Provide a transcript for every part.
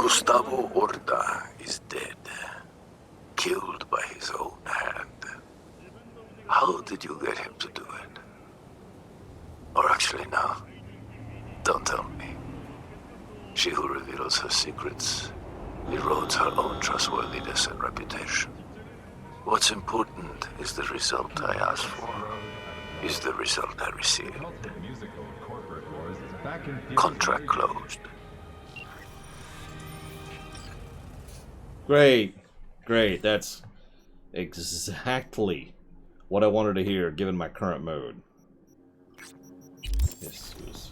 Gustavo Orta is dead, killed by his own hand. How did you get him to do it? Or actually, no. Don't tell me. She who reveals her secrets erodes her own trustworthiness and reputation. What's important is the result I asked for, is the result I received. Contract closed. Great. Great. That's exactly what I wanted to hear, given my current mood. This was...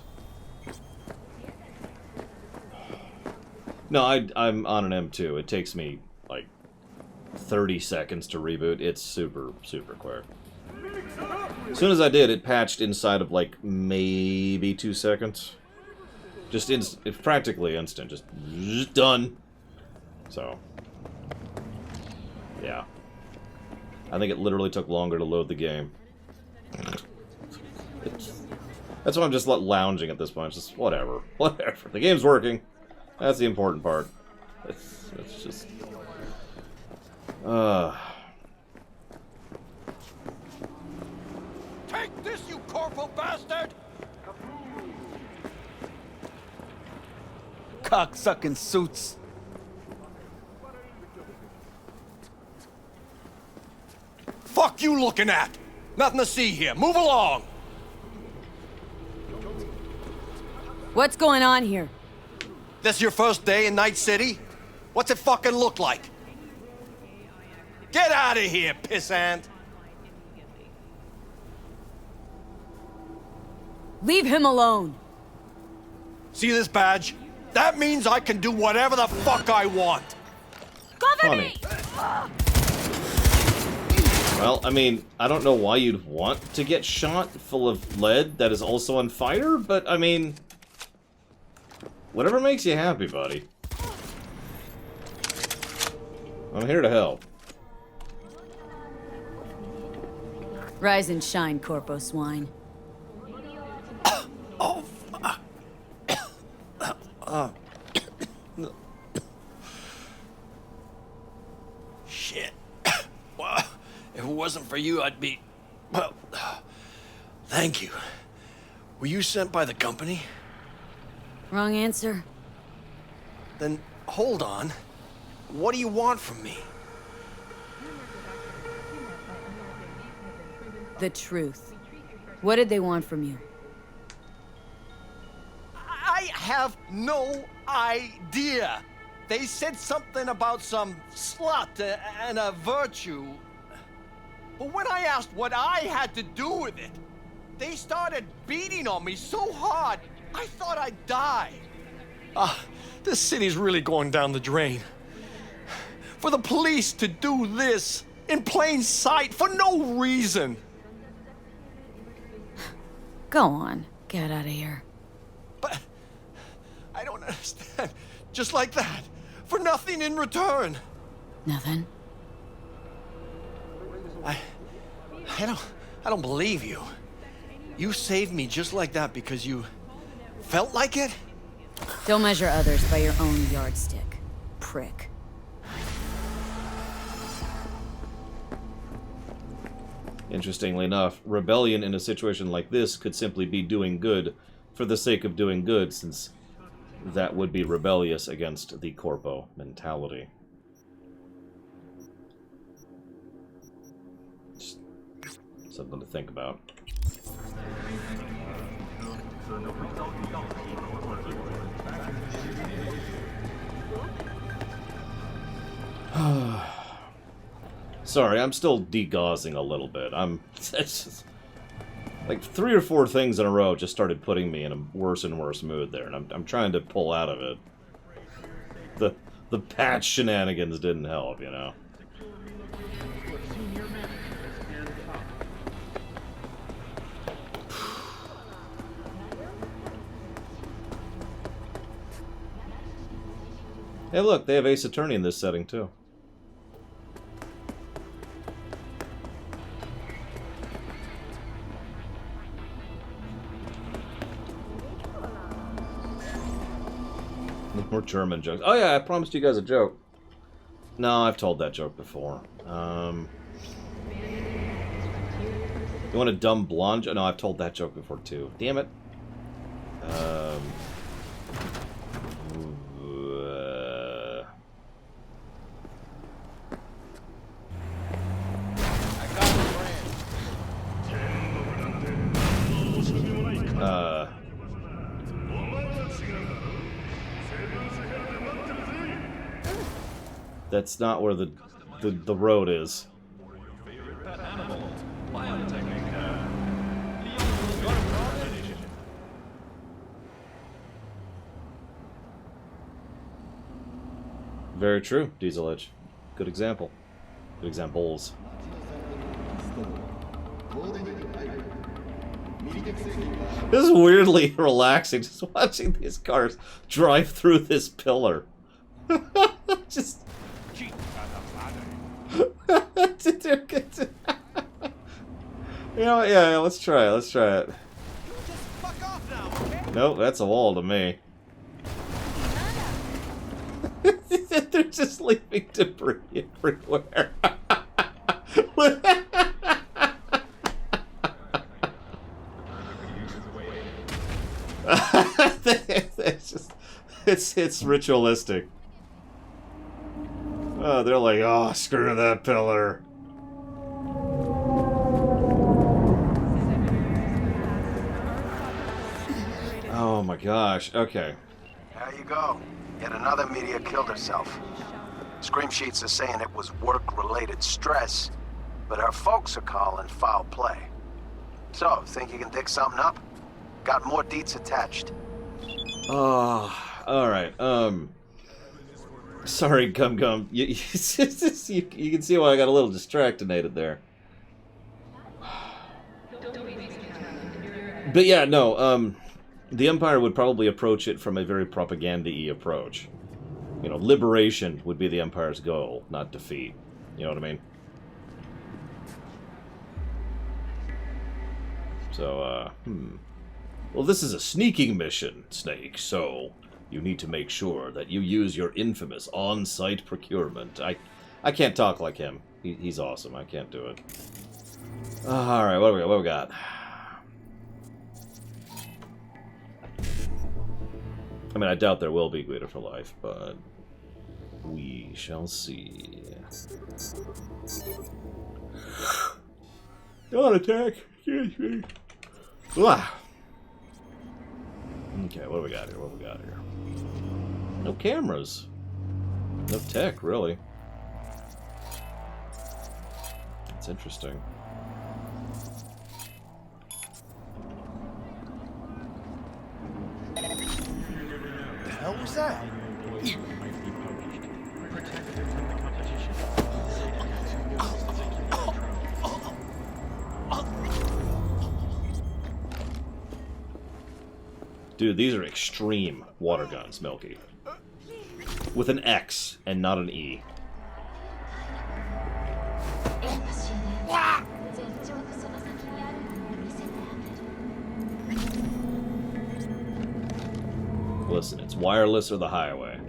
No, I'm on an M2. It takes me, like, 30 seconds to reboot. It's super, super quick. As soon as I did, it patched inside of, like, maybe 2 seconds. Just it's practically instant. Just done. So... yeah. I think it literally took longer to load the game. That's why I'm just lounging at this point. It's just whatever. Whatever. The game's working. That's the important part. It's just... Take this, you corporal bastard! Cocksucking suits. Fuck you looking at? Nothing to see here. Move along! What's going on here? This your first day in Night City? What's it fucking look like? Get out of here, pissant! Leave him alone. See this badge? That means I can do whatever the fuck I want. Cover Funny. me! Well, I mean, I don't know why you'd want to get shot full of lead that is also on fire, but, I mean... whatever makes you happy, buddy. I'm here to help. Rise and shine, Corpo Swine. Oh, fuck. Shit. Well, if it wasn't for you, I'd be... well, thank you. Were you sent by the company? Wrong answer. Then, hold on. What do you want from me? The truth. What did they want from you? I have no idea. They said something about some slut and a virtue. But when I asked what I had to do with it, they started beating on me so hard, I thought I'd die. This city's really going down the drain. For the police to do this in plain sight for no reason. Go on. Get out of here. But I don't understand. Just like that. For nothing in return. Nothing? I don't believe you. You saved me just like that because you felt like it? Don't measure others by your own yardstick. Prick. Interestingly enough, rebellion in a situation like this could simply be doing good for the sake of doing good, since that would be rebellious against the corpo mentality. Just something to think about. Sorry, I'm still degaussing a little bit. It's just, like 3 or 4 things in a row just started putting me in a worse and worse mood there, and I'm trying to pull out of it. The patch shenanigans didn't help, you know. Hey look, they have Ace Attorney in this setting too. More German jokes. Oh yeah, I promised you guys a joke. No, I've told that joke before. You want a dumb blonde joke? No, I've told that joke before too. Damn it. That's not where the road is. Very true, Diesel Edge. Good example. Good examples. This is weirdly relaxing, just watching these cars drive through this pillar. Just... yeah, let's try it, let's try it. Nope, that's a wall to me. They're just leaving debris everywhere. It's ritualistic. Oh, they're like, oh, screw that pillar. Oh my gosh, okay. There you go. Yet another meteor killed herself. Scream sheets are saying it was work-related stress, but her folks are calling foul play. So, think you can dig something up? Got more deets attached. Oh, alright, sorry, Gum. You can see why I got a little distracted there. But yeah, no, the Empire would probably approach it from a very propaganda-y approach. You know, liberation would be the Empire's goal, not defeat. You know what I mean? So, Well, this is a sneaking mission, Snake, so you need to make sure that you use your infamous on-site procurement. I can't talk like him. He's awesome. I can't do it. Alright, what do we got? I mean, I doubt there will be Guido for life, but we shall see. Don't attack! Excuse me. Okay, what do we got here? No cameras. No tech, really. That's interesting. The hell was that? Dude, these are extreme water guns, Milky. With an X and not an E. Listen, it's wireless or the highway.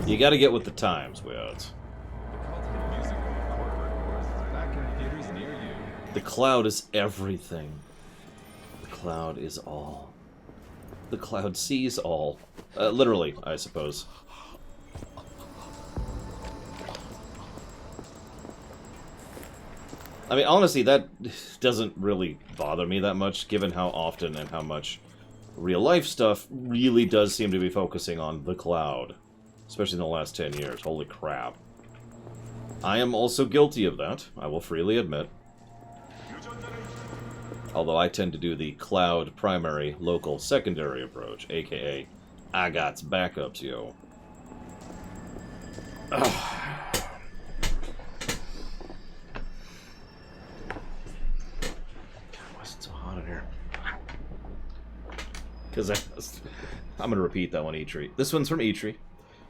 You gotta get with the times, weirdos. The cloud is everything. The cloud is all. The cloud sees all. Literally, I suppose. I mean, honestly, that doesn't really bother me that much, given how often and how much real-life stuff really does seem to be focusing on the cloud. Especially in the last 10 years. Holy crap. I am also guilty of that, I will freely admit. Although I tend to do the cloud primary, local secondary approach, aka I got's backups, yo. Ugh. Why is it so hot in here? Because I'm gonna repeat that one, Eitri. This one's from Eitri.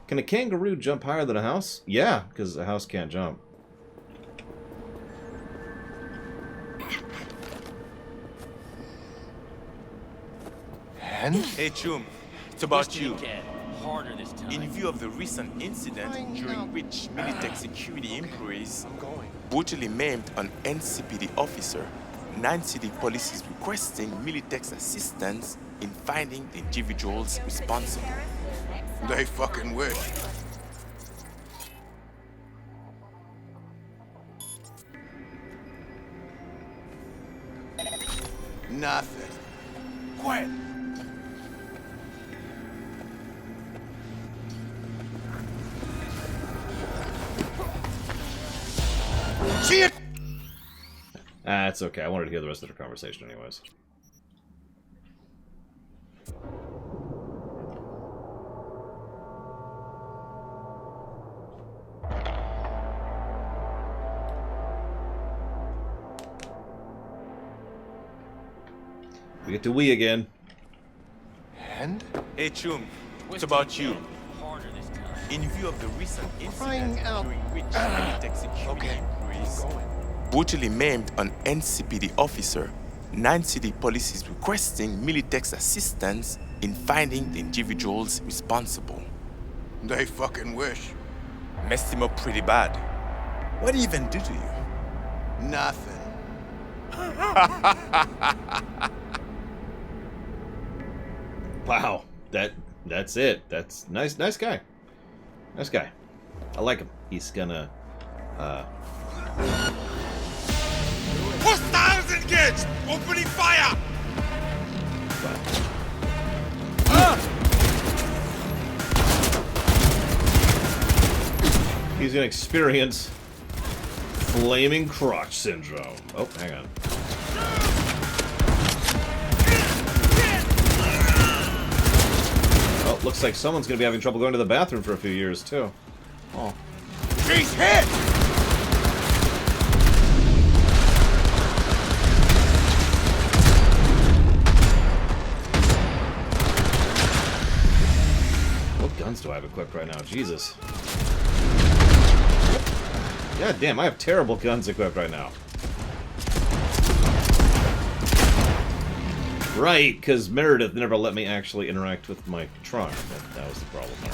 Can a kangaroo jump higher than a house? Yeah, because a house can't jump. Hey, Chum, it's about you. In view of the recent incident during which Militech security employees brutally maimed an NCPD officer, 9 city police is requesting Militech's assistance in finding the individuals responsible. They fucking wish. Nothing. Quiet. See it? It's okay. I wanted to hear the rest of their conversation anyways. We get to we again. And? Hey Chum, it's about you. In view of the recent incident during which Militech security employees brutally maimed an NCPD officer, 9 city police is requesting Militech's assistance in finding the individuals responsible. They fucking wish. Messed him up pretty bad. What did he even do to you? Nothing. Wow, that's it. That's nice guy. Nice guy. I like him. He's gonna Hostiles engaged! Opening fire! He's gonna experience flaming crotch syndrome. Oh, hang on. Oh, looks like someone's gonna be having trouble going to the bathroom for a few years too. Oh. She's hit! What guns do I have equipped right now? Jesus. God damn, I have terrible guns equipped right now. Right, because Meredith never let me actually interact with my trunk. That was the problem there.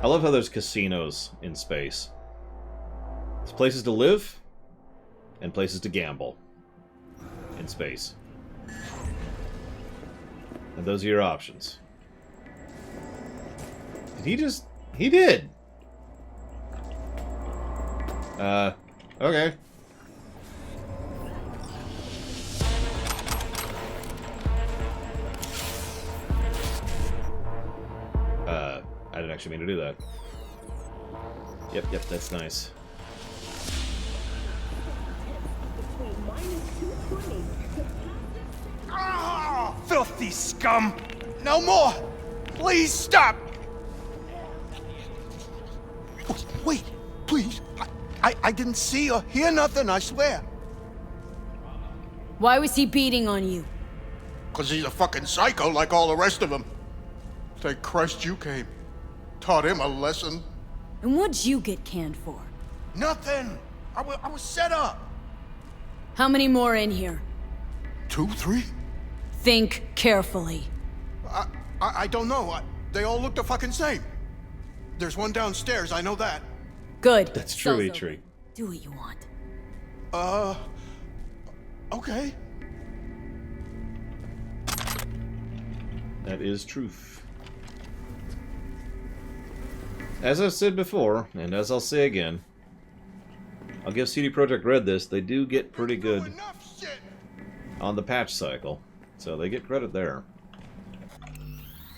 I love how there's casinos in space. There's places to live and places to gamble in space. And those are your options. Did he just... He did! Okay. I didn't actually mean to do that. Yep, that's nice. Ah, filthy scum! No more! Please stop! Wait, please. I didn't see or hear nothing, I swear. Why was he beating on you? 'Cause he's a fucking psycho like all the rest of them. Thank Christ you came. Taught him a lesson. And what'd you get canned for? Nothing. I was set up. How many more in here? 2, 3? Think carefully. I don't know. They all look the fucking same. There's one downstairs, I know that. Good. That's true, Sozo. E-Tree. Do what you want. Okay. That is truth. As I've said before, and as I'll say again, I'll give CD Projekt Red this. They do get pretty good Enough shit. on the patch cycle, so they get credit there.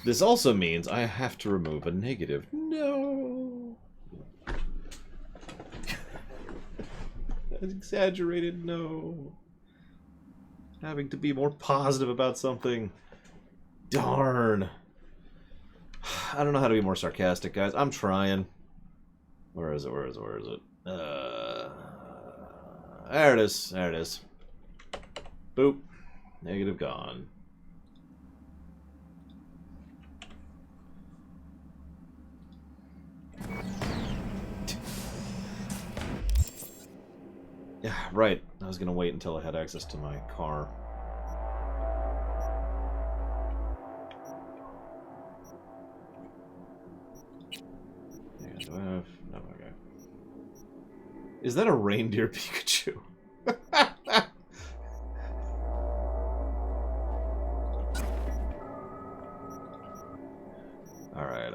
This also means I have to remove a negative. No! That's exaggerated, no. Having to be more positive about something. Darn. I don't know how to be more sarcastic, guys. I'm trying. Where is it? Where is it? Where is it? There it is. There it is. Boop. Negative gone. Yeah, right. I was gonna wait until I had access to my car. Yeah, do I have... No, okay. Is that a reindeer Pikachu? Alright,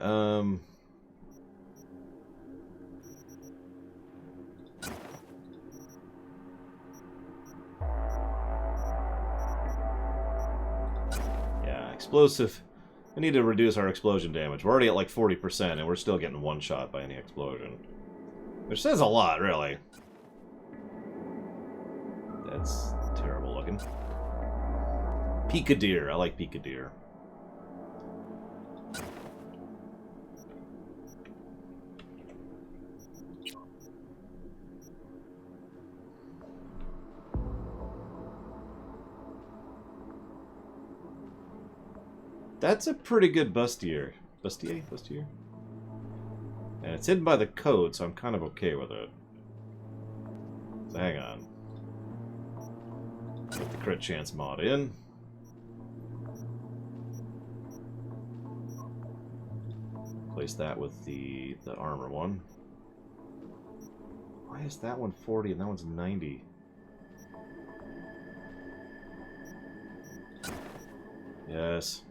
yeah, explosive. We need to reduce our explosion damage. We're already at like 40%, and we're still getting one shot by any explosion. Which says a lot, really. That's terrible looking. Pikadeer. I like Pikadeer. That's a pretty good bustier. Bustier? Bustier? And it's hidden by the code, so I'm kind of okay with it. So hang on. Put the crit chance mod in. Place that with the armor one. Why is that one 40 and that one's 90? Yes.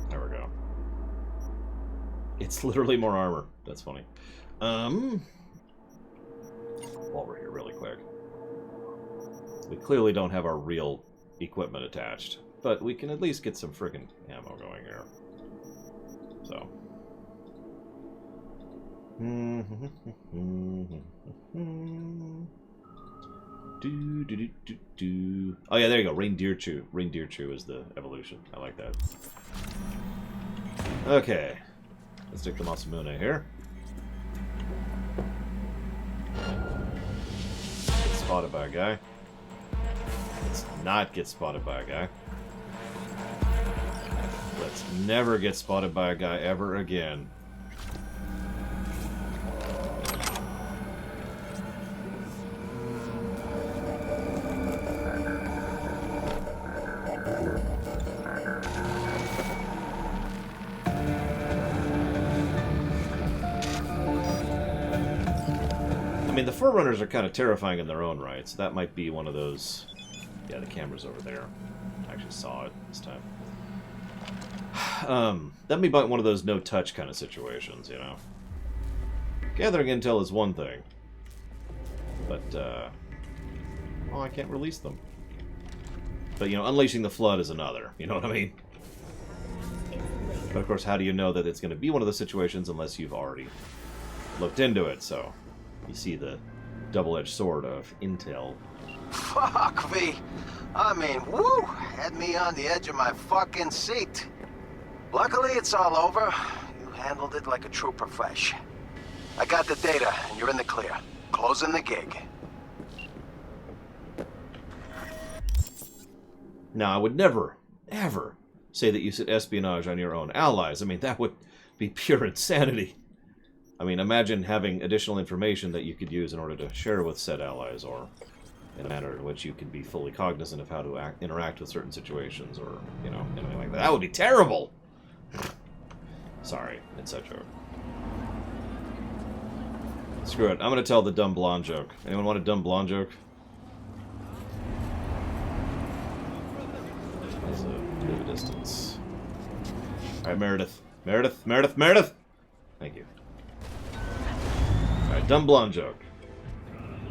There we go. It's literally more armor. That's funny. While we're here really quick. We clearly don't have our real equipment attached. But we can at least get some friggin' ammo going here. So. Oh yeah, there you go. Reindeer Chew. Reindeer Chew is the evolution. I like that. Okay. Let's take the Masamune here. Get spotted by a guy. Let's not get spotted by a guy. Let's never get spotted by a guy ever again. I mean, the Forerunners are kind of terrifying in their own right, so that might be one of those... Yeah, the camera's over there. I actually saw it this time. That'd be about one of those no-touch kind of situations, you know? Gathering intel is one thing. But, oh, I can't release them. But, you know, unleashing the flood is another. You know what I mean? But, of course, how do you know that it's going to be one of those situations unless you've already looked into it? So, you see the double-edged sword of intel. Fuck me. I mean, woo! Had me on the edge of my fucking seat. Luckily, it's all over. You handled it like a true profesh. I got the data, and you're in the clear. Closing the gig. Now, I would never, ever say that you should espionage on your own allies. I mean, that would be pure insanity. I mean, imagine having additional information that you could use in order to share with said allies, or in a manner in which you can be fully cognizant of how to interact with certain situations, or, you know, anything like that. That would be terrible! Sorry, etc. Screw it. I'm gonna tell the dumb blonde joke. Anyone want a dumb blonde joke? That's a bit of a distance. Alright, Meredith. Meredith, Meredith, Meredith! Thank you. Alright, dumb blonde joke.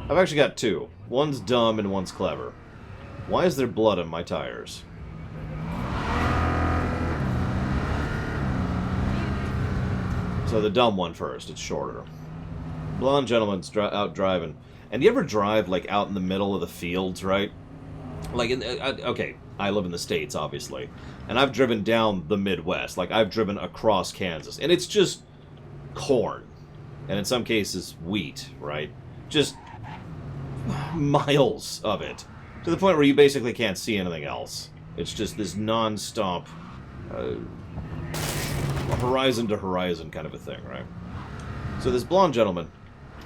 I've actually got two. One's dumb and one's clever. Why is there blood on my tires? So the dumb one first. It's shorter. Blonde gentleman's out driving. And you ever drive, like, out in the middle of the fields, right? Like, okay, I live in the States, obviously. And I've driven down the Midwest. Like, I've driven across Kansas. And it's just corn. And in some cases, wheat, right? Just miles of it. To the point where you basically can't see anything else. It's just this non-stop horizon to horizon kind of a thing, right? So this blonde gentleman,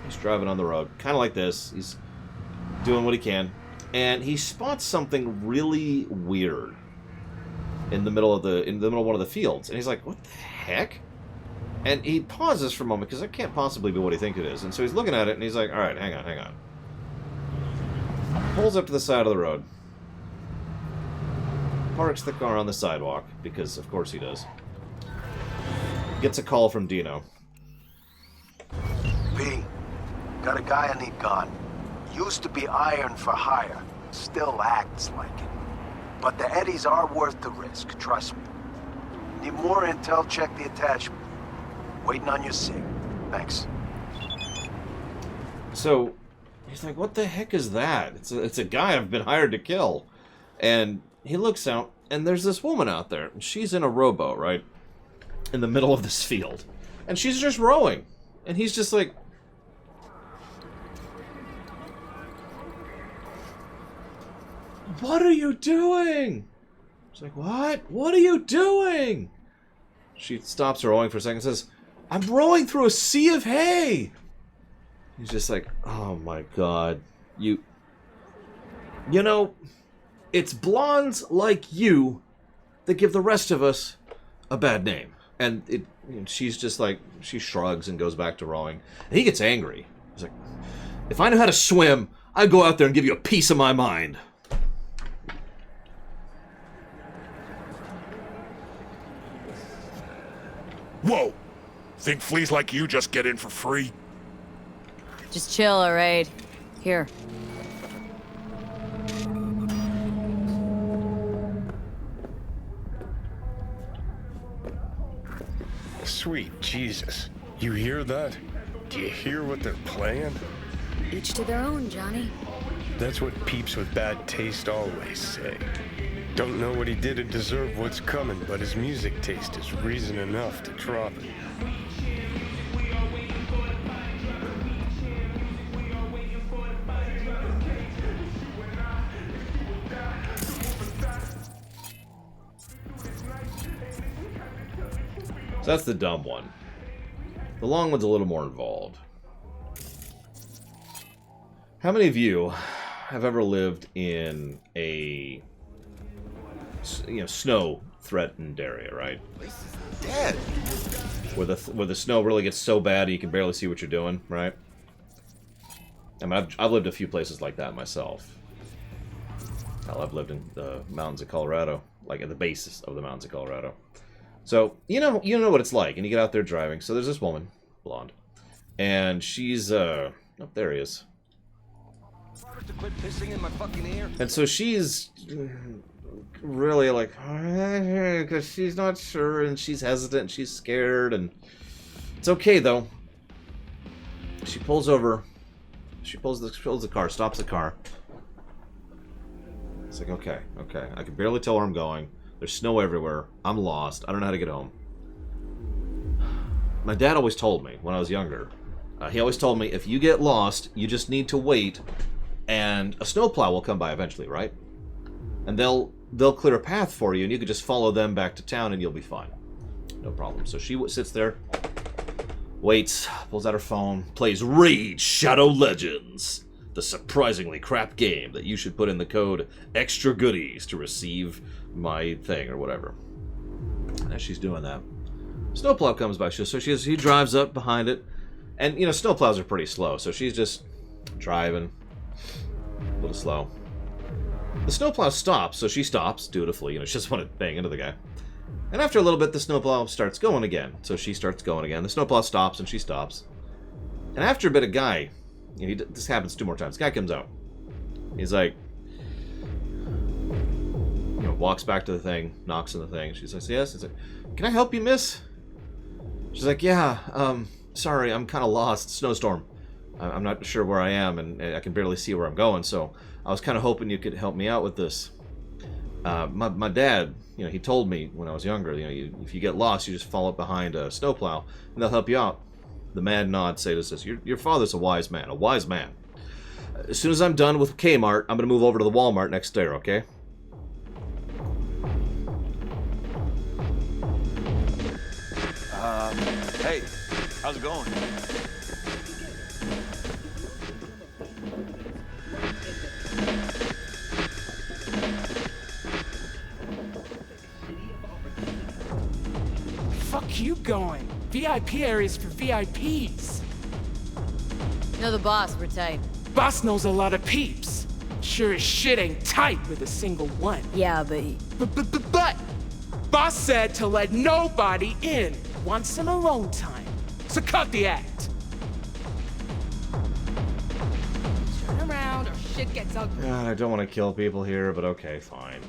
he's driving on the road, kind of like this. He's doing what he can, and he spots something really weird in the middle of one of the fields, and he's like, "What the heck?" And he pauses for a moment because that can't possibly be what he thinks it is. And so he's looking at it, and he's like, "All right, hang on." Pulls up to the side of the road, parks the car on the sidewalk because, of course, he does. Gets a call from Dino. V, got a guy I need gone. Used to be iron for hire. Still acts like it. But the eddies are worth the risk, trust me. Need more intel, check the attachment. Waiting on your sig. Thanks. So, he's like, what the heck is that? It's a guy I've been hired to kill. And he looks out, and there's this woman out there. And she's in a rowboat, right? In the middle of this field. And she's just rowing. And he's just like... What are you doing? She's like, what? What are you doing? She stops rowing for a second and says, I'm rowing through a sea of hay. He's just like, oh my god. You know, it's blondes like you that give the rest of us a bad name. And she's just like, she shrugs and goes back to rowing. And he gets angry. He's like, if I knew how to swim, I'd go out there and give you a piece of my mind. Whoa! Think fleas like you just get in for free? Just chill, alright? Here. Sweet Jesus. You hear that? Do you hear what they're playing? Each to their own, Johnny. That's what peeps with bad taste always say. Don't know what he did to deserve what's coming, but his music taste is reason enough to drop it. So that's the dumb one. The long one's a little more involved. How many of you have ever lived in a snow-threatened area, right? Dead. Where the snow really gets so bad you can barely see what you're doing, right? I mean, I've lived a few places like that myself. Hell, I've lived in the mountains of Colorado, like at the bases of the mountains of Colorado. So you know what it's like, and you get out there driving. So there's this woman, blonde, and she's oh, there he is. And so she's really like, because she's not sure, and she's hesitant, and she's scared, and it's okay though. She pulls over, she pulls the car, stops the car. It's like, okay, I can barely tell where I'm going. There's snow everywhere. I'm lost. I don't know how to get home. My dad always told me when I was younger. He always told me, if you get lost, you just need to wait, and a snowplow will come by eventually, right? And they'll clear a path for you, and you can just follow them back to town, and you'll be fine. No problem. So she sits there, waits, pulls out her phone, plays Raid Shadow Legends, the surprisingly crap game that you should put in the code extra goodies to receive my thing or whatever. And as she's doing that, snowplow comes by. So he drives up behind it, and snowplows are pretty slow, so she's just driving a little slow. The snowplow stops, so she stops dutifully. She doesn't want to bang into the guy. And after a little bit, the snowplow starts going again, so she starts going again. The snowplow stops, and she stops. And after a bit, a guy, this happens 2 more times. Guy comes out. He's like, walks back to the thing, knocks on the thing. She's like, yes. He's like, can I help you, miss? She's like, yeah, sorry, I'm kind of lost. Snowstorm. I'm not sure where I am, and I can barely see where I'm going, so I was kind of hoping you could help me out with this. My dad, he told me when I was younger, if you get lost, you just follow behind a snowplow, and they'll help you out. The mad nod Seda says, your father's a wise man. A wise man. As soon as I'm done with Kmart, I'm going to move over to the Walmart next door, okay? Hey, how's it going? Fuck you going? VIP areas for VIPs. No, the boss, we're tight. Boss knows a lot of peeps. Sure as shit ain't tight with a single one. Yeah, but... But boss said to let nobody in. Want some alone time. So cut the act. Turn around or shit gets ugly. God, I don't want to kill people here, but okay, fine.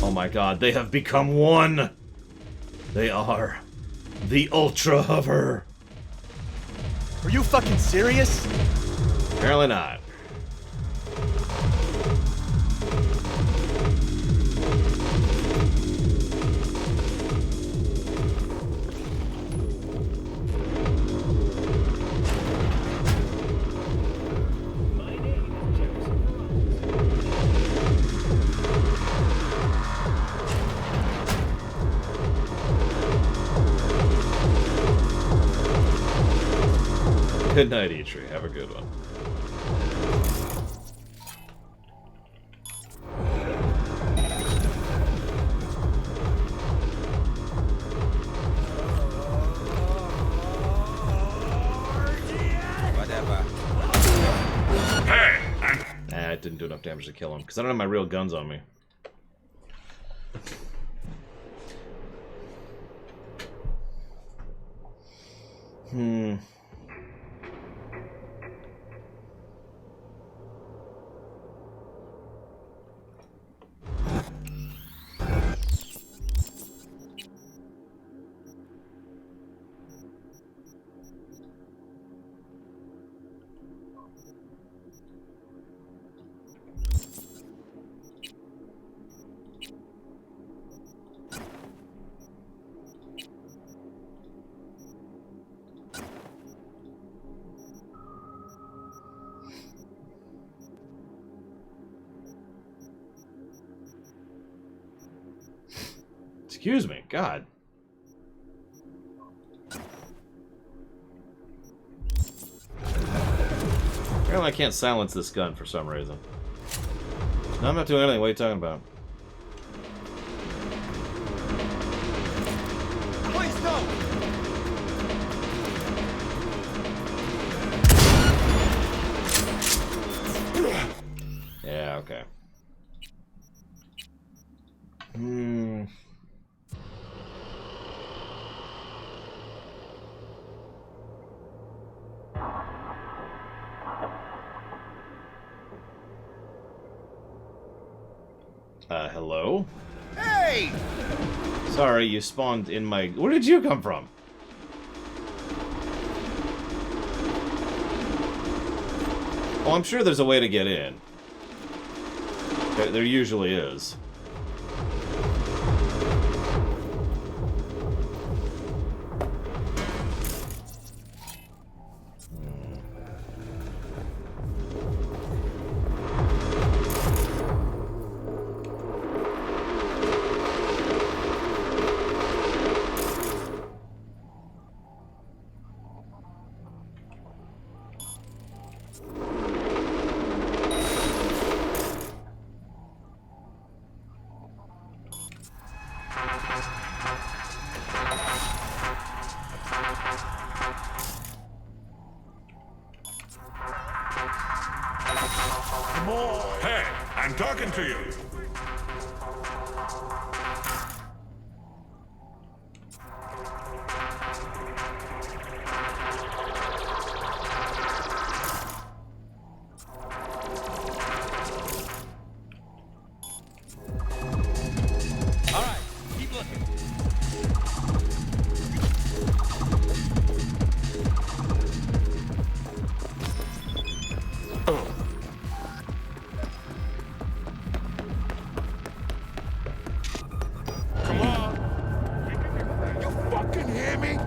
Oh my god, they have become one! They are the Ultra Hover! Are you fucking serious? Apparently not. Good night, Eitri. Have a good one. Whatever. Nah, it didn't do enough damage to kill him, because I don't have my real guns on me. Excuse me, God. Apparently I can't silence this gun for some reason. No, I'm not doing anything. What are you talking about? Please don't! Yeah, okay. Hello? Hey! Sorry, you spawned in my... Where did you come from? Oh, I'm sure there's a way to get in. There usually is. Hey, I'm talking to you. Come on. You fucking hear me?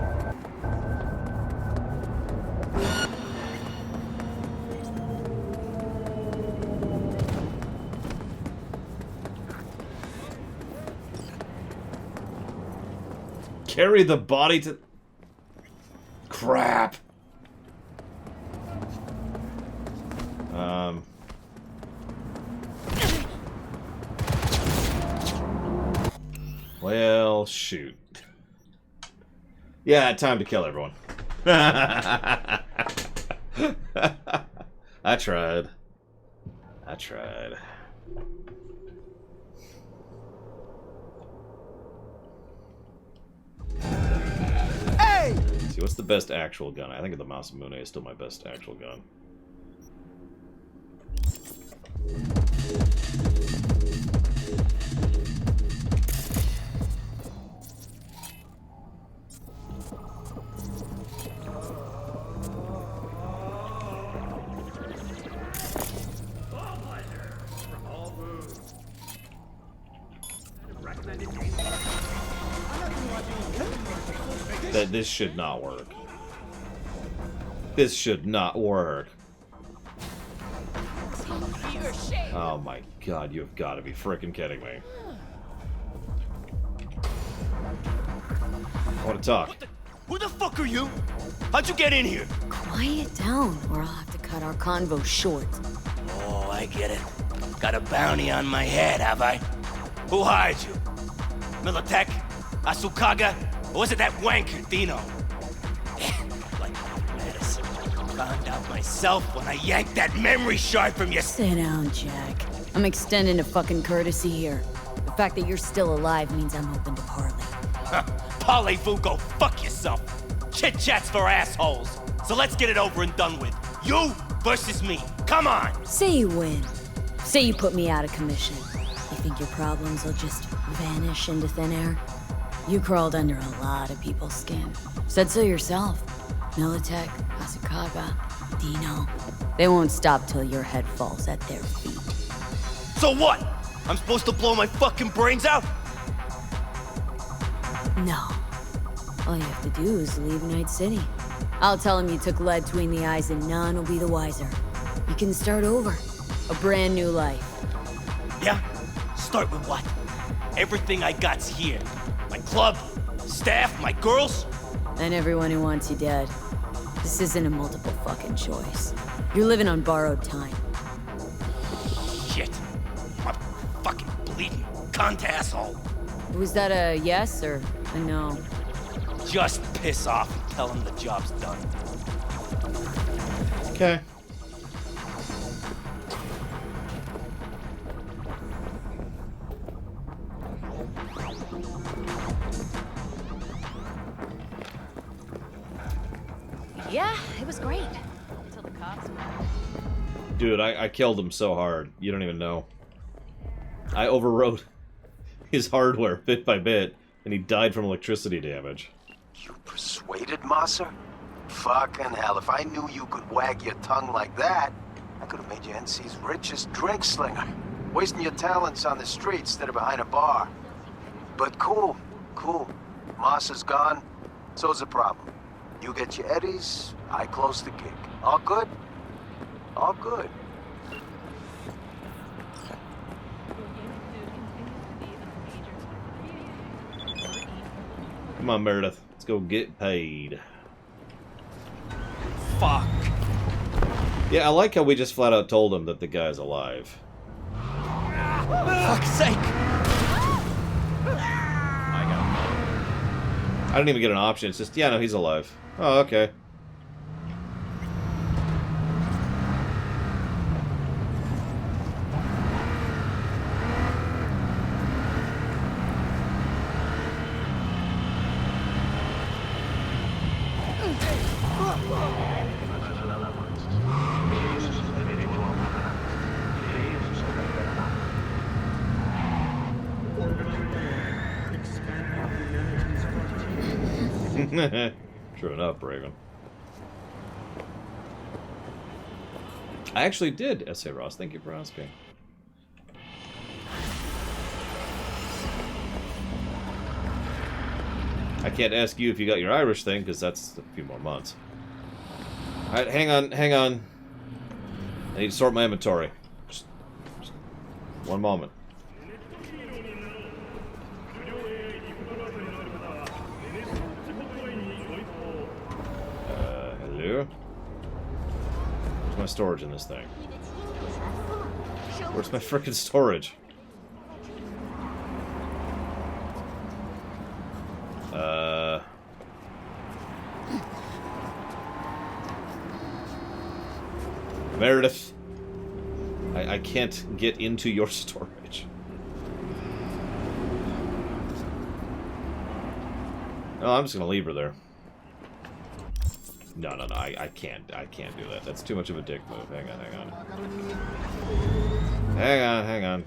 Carry the body to... Crap. Well, shoot. Yeah, time to kill everyone. I tried. I tried. Hey! See, what's the best actual gun? I think the Masamune is still my best actual gun. That this should not work. This should not work. Oh my god, you have got to be freaking kidding me. I want to talk. Who the fuck are you? How'd you get in here? Quiet down, or I'll have to cut our convo short. Oh, I get it. Got a bounty on my head, have I? Who hired you? Militech? Asukaga? Or was it that wanker, Dino? Like medicine. Found out myself when I yanked that memory shard from your... Sit down, Jack. I'm extending a fucking courtesy here. The fact that you're still alive means I'm open to parley. Parlez-vous, go fuck yourself. Chit-chats for assholes. So let's get it over and done with. You versus me. Come on! Say you win. Say you put me out of commission. You think your problems will just vanish into thin air? You crawled under a lot of people's skin. Said so yourself. Militech, Asukaga, Dino. They won't stop till your head falls at their feet. So what? I'm supposed to blow my fucking brains out? No. All you have to do is leave Night City. I'll tell him you took lead between the eyes and none will be the wiser. You can start over. A brand new life. Yeah? Start with what? Everything I got's here. My club, staff, my girls. And everyone who wants you dead. This isn't a multiple fucking choice. You're living on borrowed time. Shit. I'm fucking bleeding cunt asshole. Was that a yes or a no? Just piss off and tell him the job's done. Okay. Yeah, it was great. Until the cops were. Dude, I killed him so hard. You don't even know. I overwrote his hardware bit by bit, and he died from electricity damage. You persuaded Massa? Fucking hell, if I knew you could wag your tongue like that, I could have made you NC's richest drink slinger. Wasting your talents on the street instead of behind a bar. But cool, cool. Massa's gone, so's the problem. You get your eddies, I close the gig. All good? All good. Come on, Meredith. Let's go get paid. Fuck. Yeah, I like how we just flat out told him that the guy's alive. Fuck's sake. I didn't even get an option. It's just, yeah, no, he's alive. Oh, okay. True enough, Raven. I actually did, S.A. Ross. Thank you for asking. I can't ask you if you got your Irish thing, because that's a few more months. Alright, hang on, hang on. I need to sort my inventory. Just one moment. Hello? Where's my storage in this thing? Where's my frickin' storage? Meredith, I can't get into your storage. No, I'm just gonna leave her there. No, I can't do that. That's too much of a dick move. Hang on. Hang on.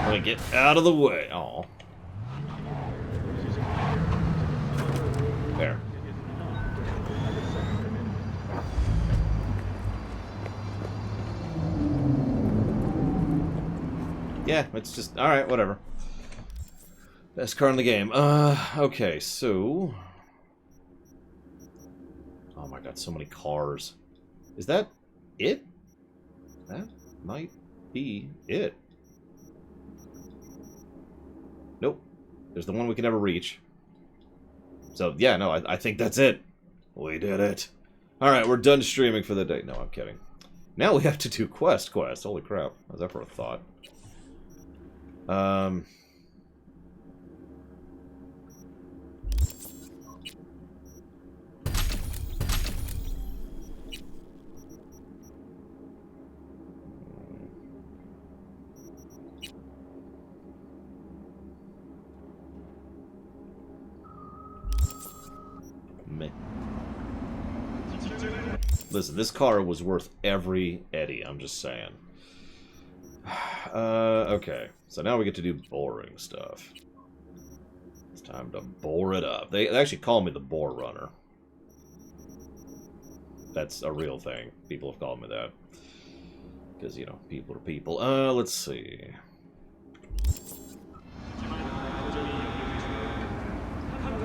Let me get out of the way. Oh. There. Yeah, it's just... Alright, whatever. Best car in the game. Okay, so... Oh my god, so many cars. Is that it? That might be it. Nope. There's the one we can never reach. So, yeah, no, I think that's it. We did it. Alright, we're done streaming for the day. No, I'm kidding. Now we have to do quest. Holy crap. How's that for a thought? Meh. Listen, this car was worth every eddy, I'm just saying. Okay. So now we get to do boring stuff. It's time to bore it up. They actually call me the Bore Runner. That's a real thing. People have called me that. Because, you know, people are people. Let's see.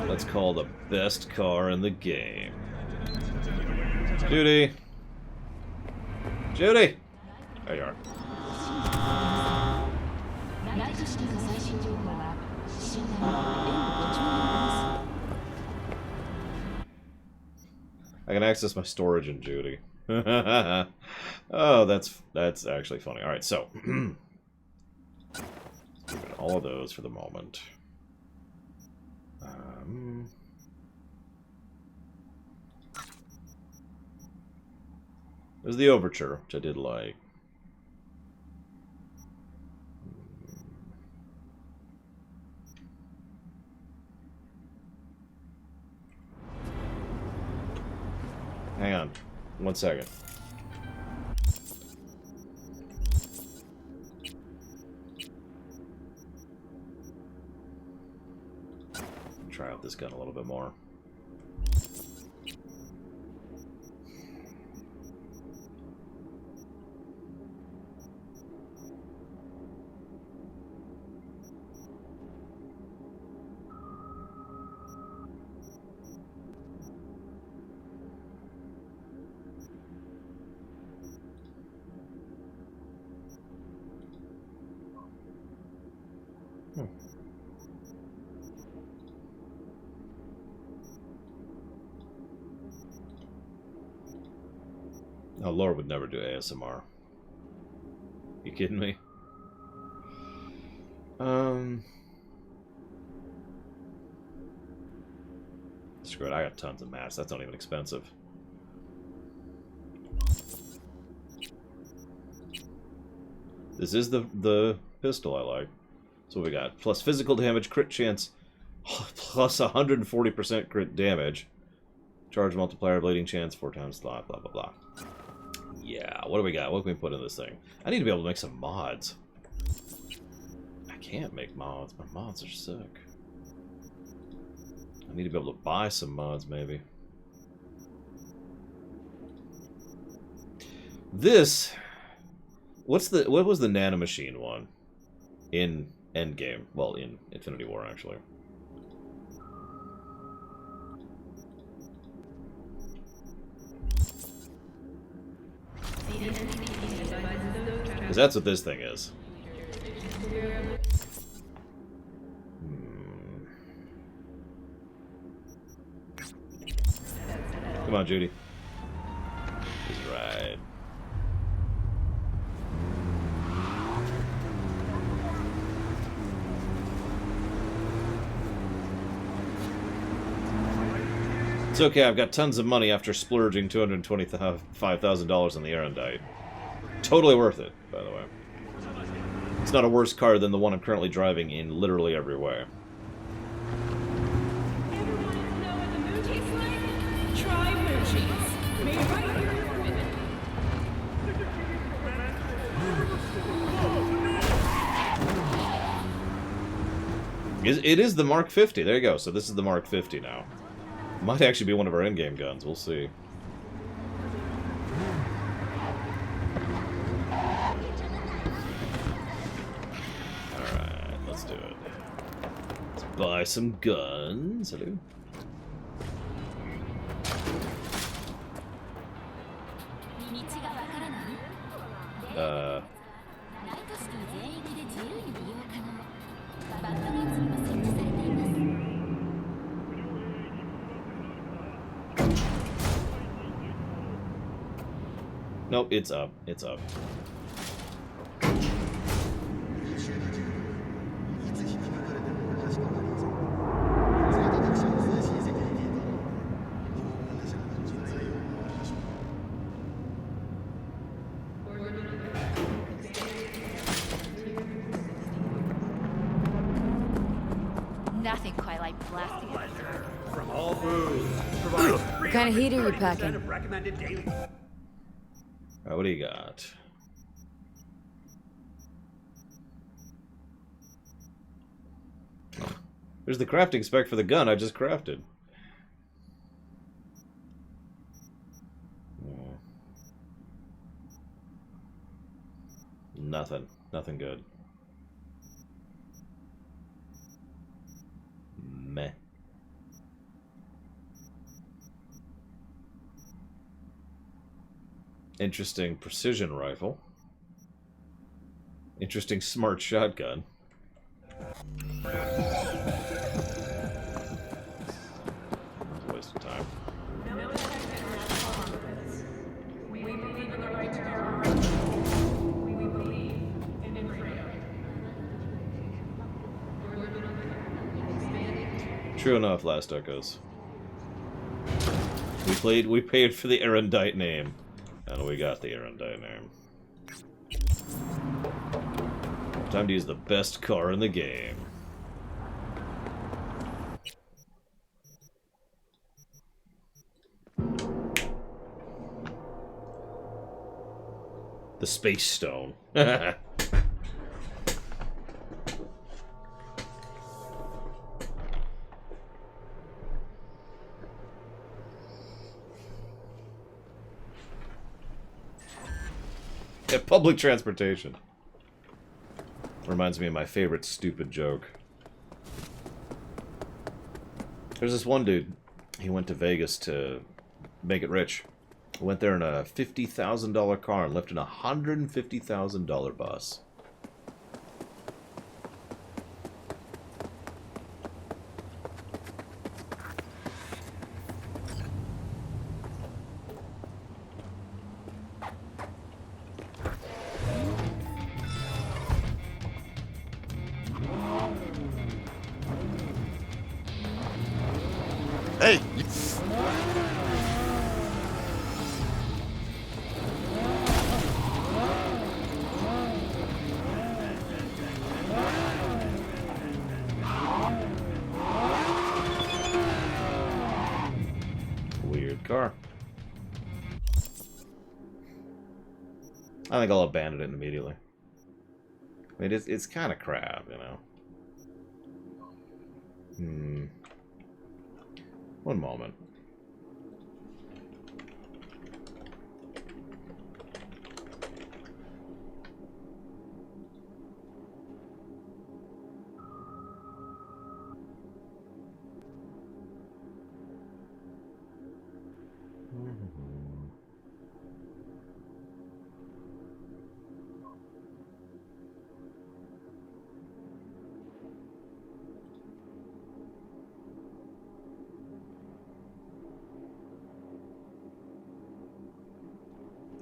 Let's call the best car in the game. Judy! Judy! There you are. I can access my storage in Judy. Oh, that's actually funny. Alright, so. Give it all of those for the moment. There's the Overture, which I did like. Hang on. 1 second. Try out this gun a little bit more. Oh, Laura would never do ASMR. You kidding me? Screw it, I got tons of mats. That's not even expensive. This is the pistol I like. So what we got? Plus physical damage, crit chance, plus 140% crit damage. Charge multiplier, bleeding chance, 4 times slot, blah, blah, blah. Yeah, what do we got? What can we put in this thing? I need to be able to make some mods. I can't make mods. My mods are sick. I need to be able to buy some mods, maybe. This... what was the nanomachine one? In Endgame. Well, in Infinity War, actually. Because that's what this thing is. Come on, Judy. He's right. It's okay, I've got tons of money after splurging $225,000 on the Erendite. Totally worth it, by the way. It's not a worse car than the one I'm currently driving in literally every way. It is the Mark 50. There you go. So this is the Mark 50 now. Might actually be one of our in-game guns. We'll see. Alright, let's do it. Let's buy some guns. Hello. Nope, it's up. It's up. Nothing quite like blasting it. From all foods. What kind of heat are you packing? Recommended daily. Alright, what do you got? There's the crafting spec for the gun I just crafted. Nothing. Nothing good. Meh. Interesting precision rifle. Interesting smart shotgun. Waste of time. True enough, Last Echoes. We paid for the Erendite name. And we got the Erendite name. Time to use the best car in the game. The Space Stone. Yeah, public transportation. Reminds me of my favorite stupid joke. There's this one dude. He went to Vegas to make it rich. He went there in a $50,000 car and left in a $150,000 bus. Hey! Weird car. I think I'll abandon it immediately. I mean, it's kind of crap, you know. One moment.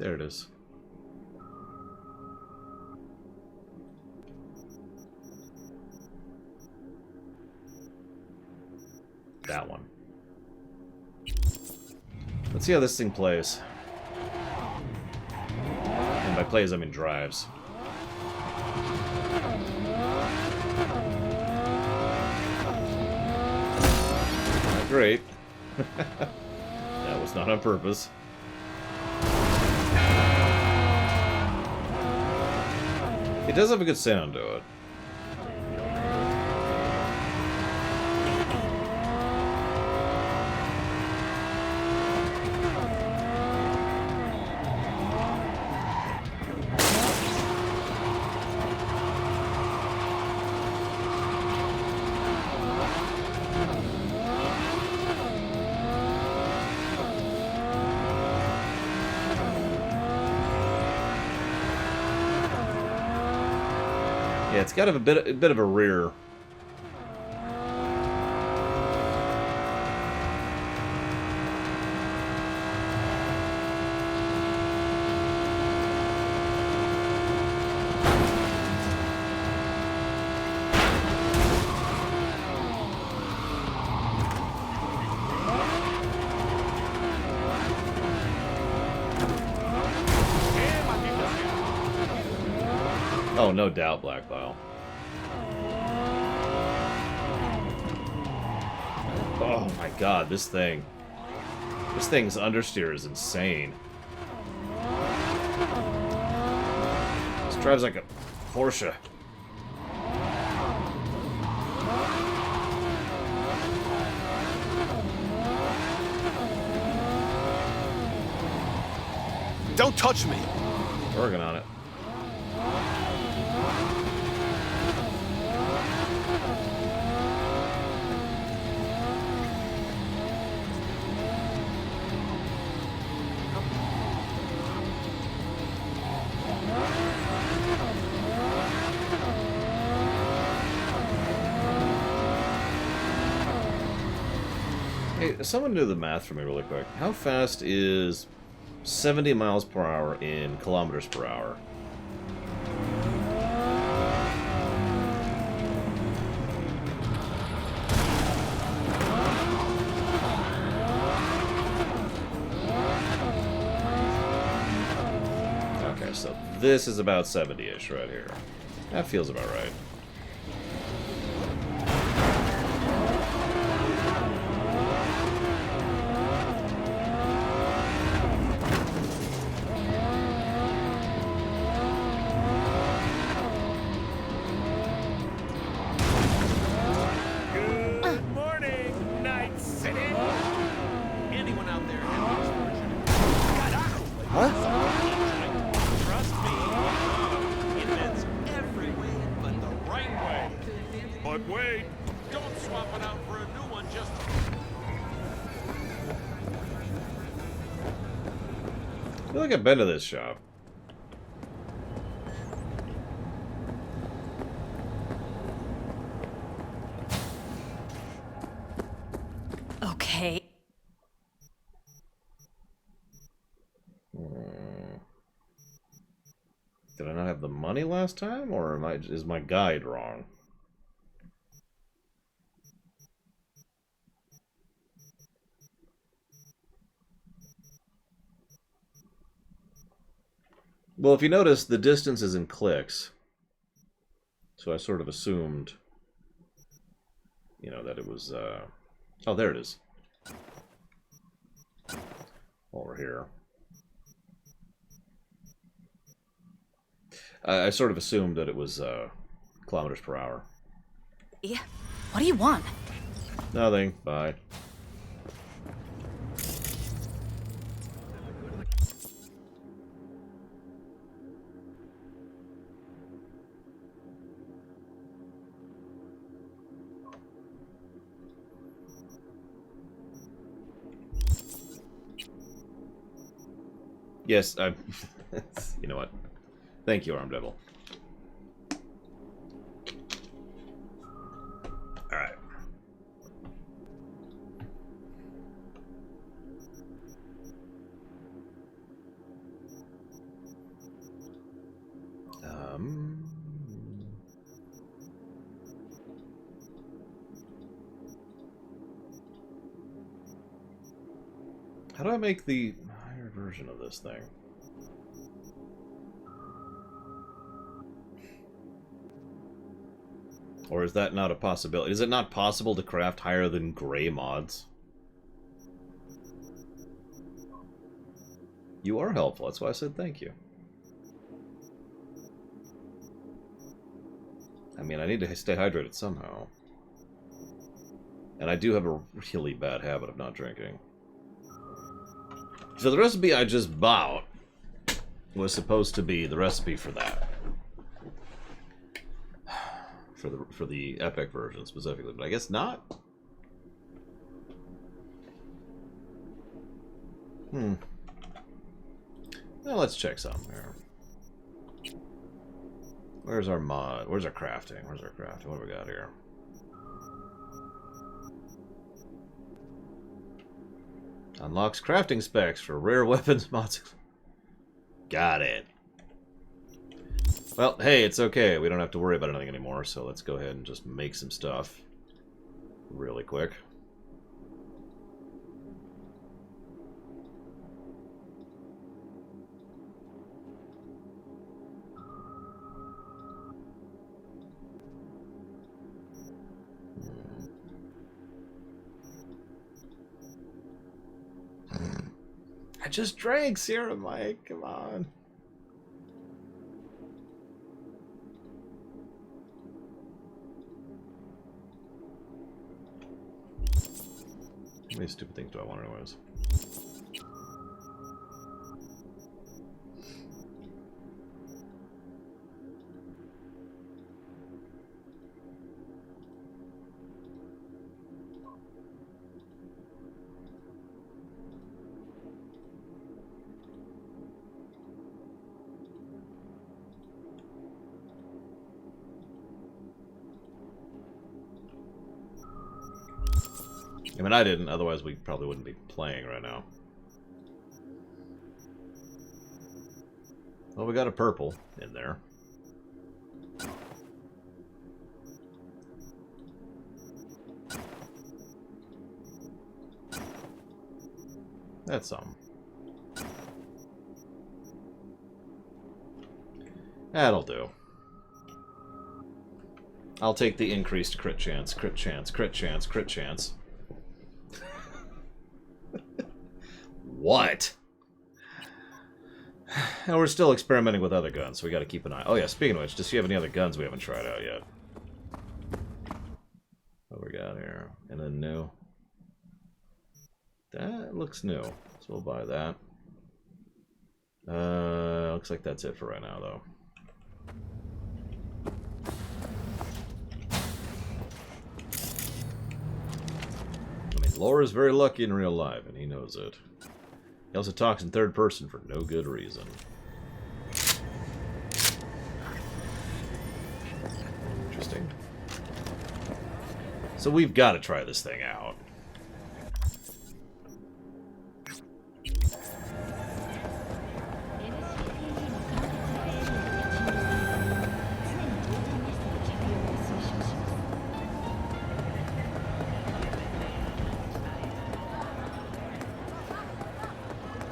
There it is. That one. Let's see how this thing plays. And by plays, I mean drives. Not great. That was not on purpose. It does have a good sound to it. Yeah, it's got a bit of a rear. Oh, no doubt, Black Bile. Oh my god, this thing's understeer is insane. This drives like a Porsche. Don't touch me! Working on it. Hey, someone do the math for me really quick. How fast is 70 miles per hour in kilometers per hour? Okay, so this is about 70-ish right here. That feels about right. But wait! Don't swap it out for a new one, just... I feel like I've been to this shop. Okay. Did I not have the money last time, or is my guide wrong? Well, if you notice, the distance is in clicks. So I sort of assumed, you know, that it was, oh, there it is. Over here. I sort of assumed that it was, kilometers per hour. Yeah. What do you want? Nothing. Bye. Yes, I... you know what? Thank you, Arm Devil. Alright. How do I make the higher version of this thing? Or is that not a possibility? Is it not possible to craft higher than gray mods? You are helpful, that's why I said thank you. I mean, I need to stay hydrated somehow. And I do have a really bad habit of not drinking. So the recipe I just bought was supposed to be the recipe for that. For the Epic version specifically, but I guess not. Well, let's check something here. Where's our mod? Where's our crafting? Where's our crafting? What do we got here? Unlocks crafting specs for rare weapons mods. Got it. Well, hey, it's okay. We don't have to worry about anything anymore, so let's go ahead and just make some stuff really quick. I just drank Sierra Mike, come on. How many stupid things do I want anyways? I mean, I didn't, otherwise we probably wouldn't be playing right now. Well, we got a purple in there. That's something. That'll do. I'll take the increased crit chance, crit chance, crit chance, crit chance. What? And we're still experimenting with other guns, so we gotta keep an eye. Oh yeah, speaking of which, does she have any other guns we haven't tried out yet? What we got here? And then new. That looks new, so we'll buy that. Looks like that's it for right now, though. I mean, Laura's very lucky in real life, and he knows it. He also talks in third person for no good reason. Interesting. So we've got to try this thing out.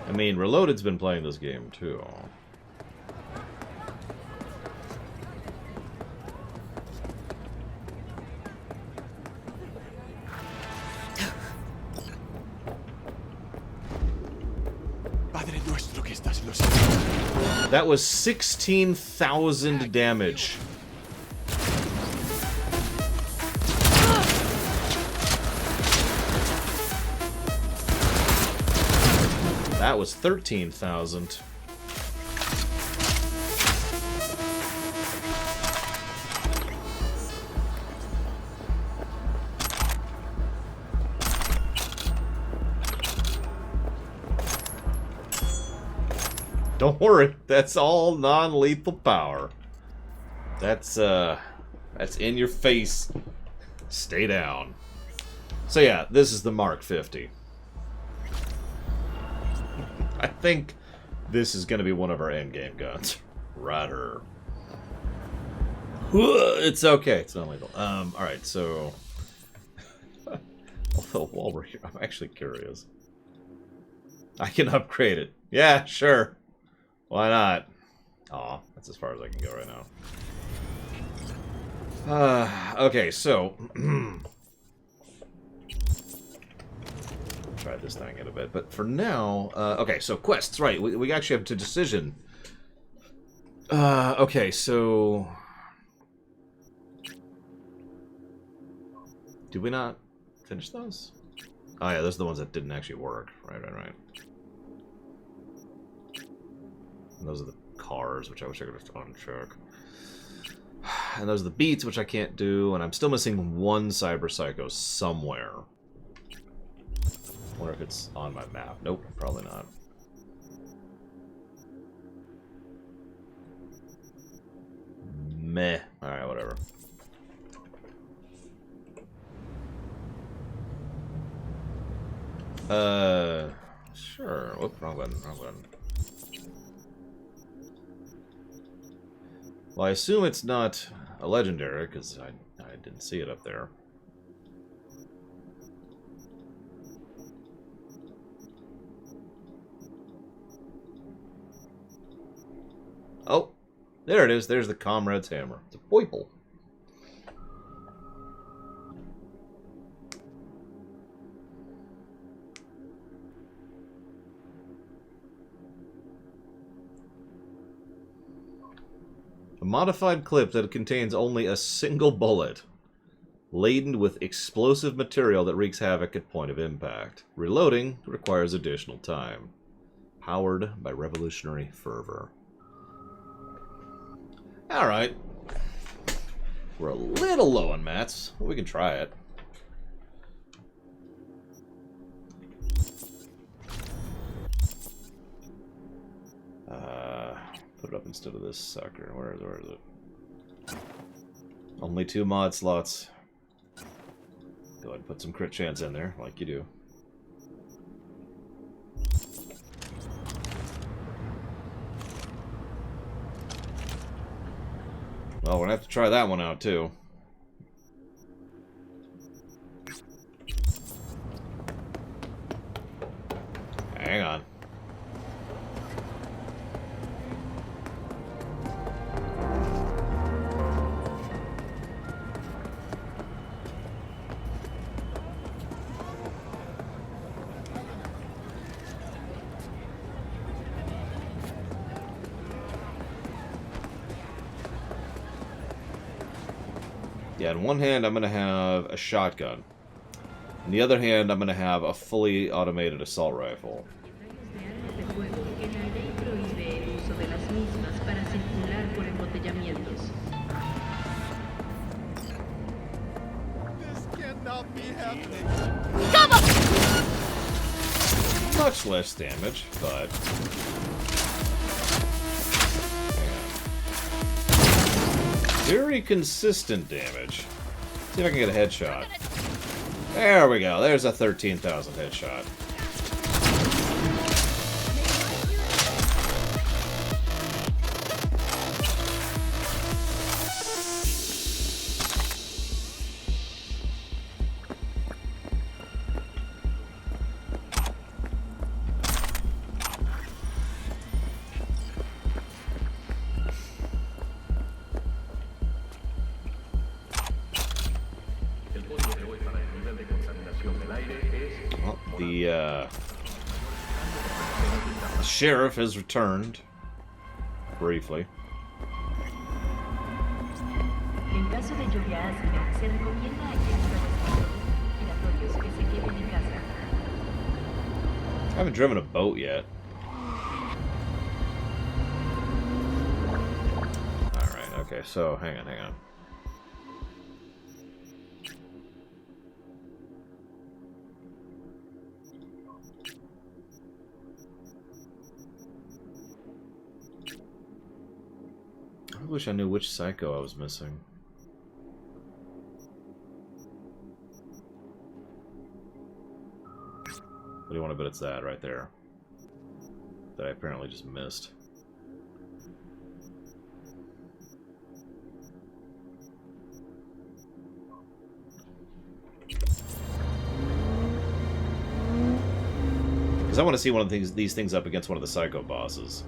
I mean, Reloaded's been playing this game, too. That was 16,000 damage. That was 13,000. Don't worry, that's all non-lethal power. That's in your face. Stay down. So yeah, this is the Mark 50. I think this is going to be one of our endgame guns. Rider. It's okay. It's not lethal. Alright, so... Although, while we're here, I'm actually curious. I can upgrade it. Yeah, sure. Why not? Aw, that's as far as I can go right now. Okay, so... try this thing in a bit, but for now... okay, so quests, right. We actually have to decision. Okay, so... Did we not finish those? Oh yeah, those are the ones that didn't actually work. Right. And those are the cars, which I wish I could have uncheck. And those are the beats, which I can't do, and I'm still missing one Cyber Psycho somewhere. Wonder if it's on my map. Nope, probably not. Meh. Alright, whatever. Sure. Whoop, wrong button. Well, I assume it's not a legendary, because I didn't see it up there. Oh, there it is. There's the Comrade's Hammer. It's a Poiple. A modified clip that contains only a single bullet, laden with explosive material that wreaks havoc at point of impact. Reloading requires additional time. Powered by revolutionary fervor. Alright. We're a little low on mats. We can try it. Put it up instead of this sucker. Where is it? Only 2 mod slots. Go ahead and put some crit chance in there, like you do. Well, we're gonna have to try that one out too. Hang on. Yeah, in one hand I'm going to have a shotgun. In the other hand I'm going to have a fully automated assault rifle. This cannot be happening. Much less damage, but... very consistent damage. See if I can get a headshot. There we go. There's a 13,000 headshot. The sheriff has returned. Briefly. I haven't driven a boat yet. Alright, okay, so hang on. I wish I knew which psycho I was missing. What do you want to bet it's that right there? That I apparently just missed. Because I want to see one of these things up against one of the psycho bosses.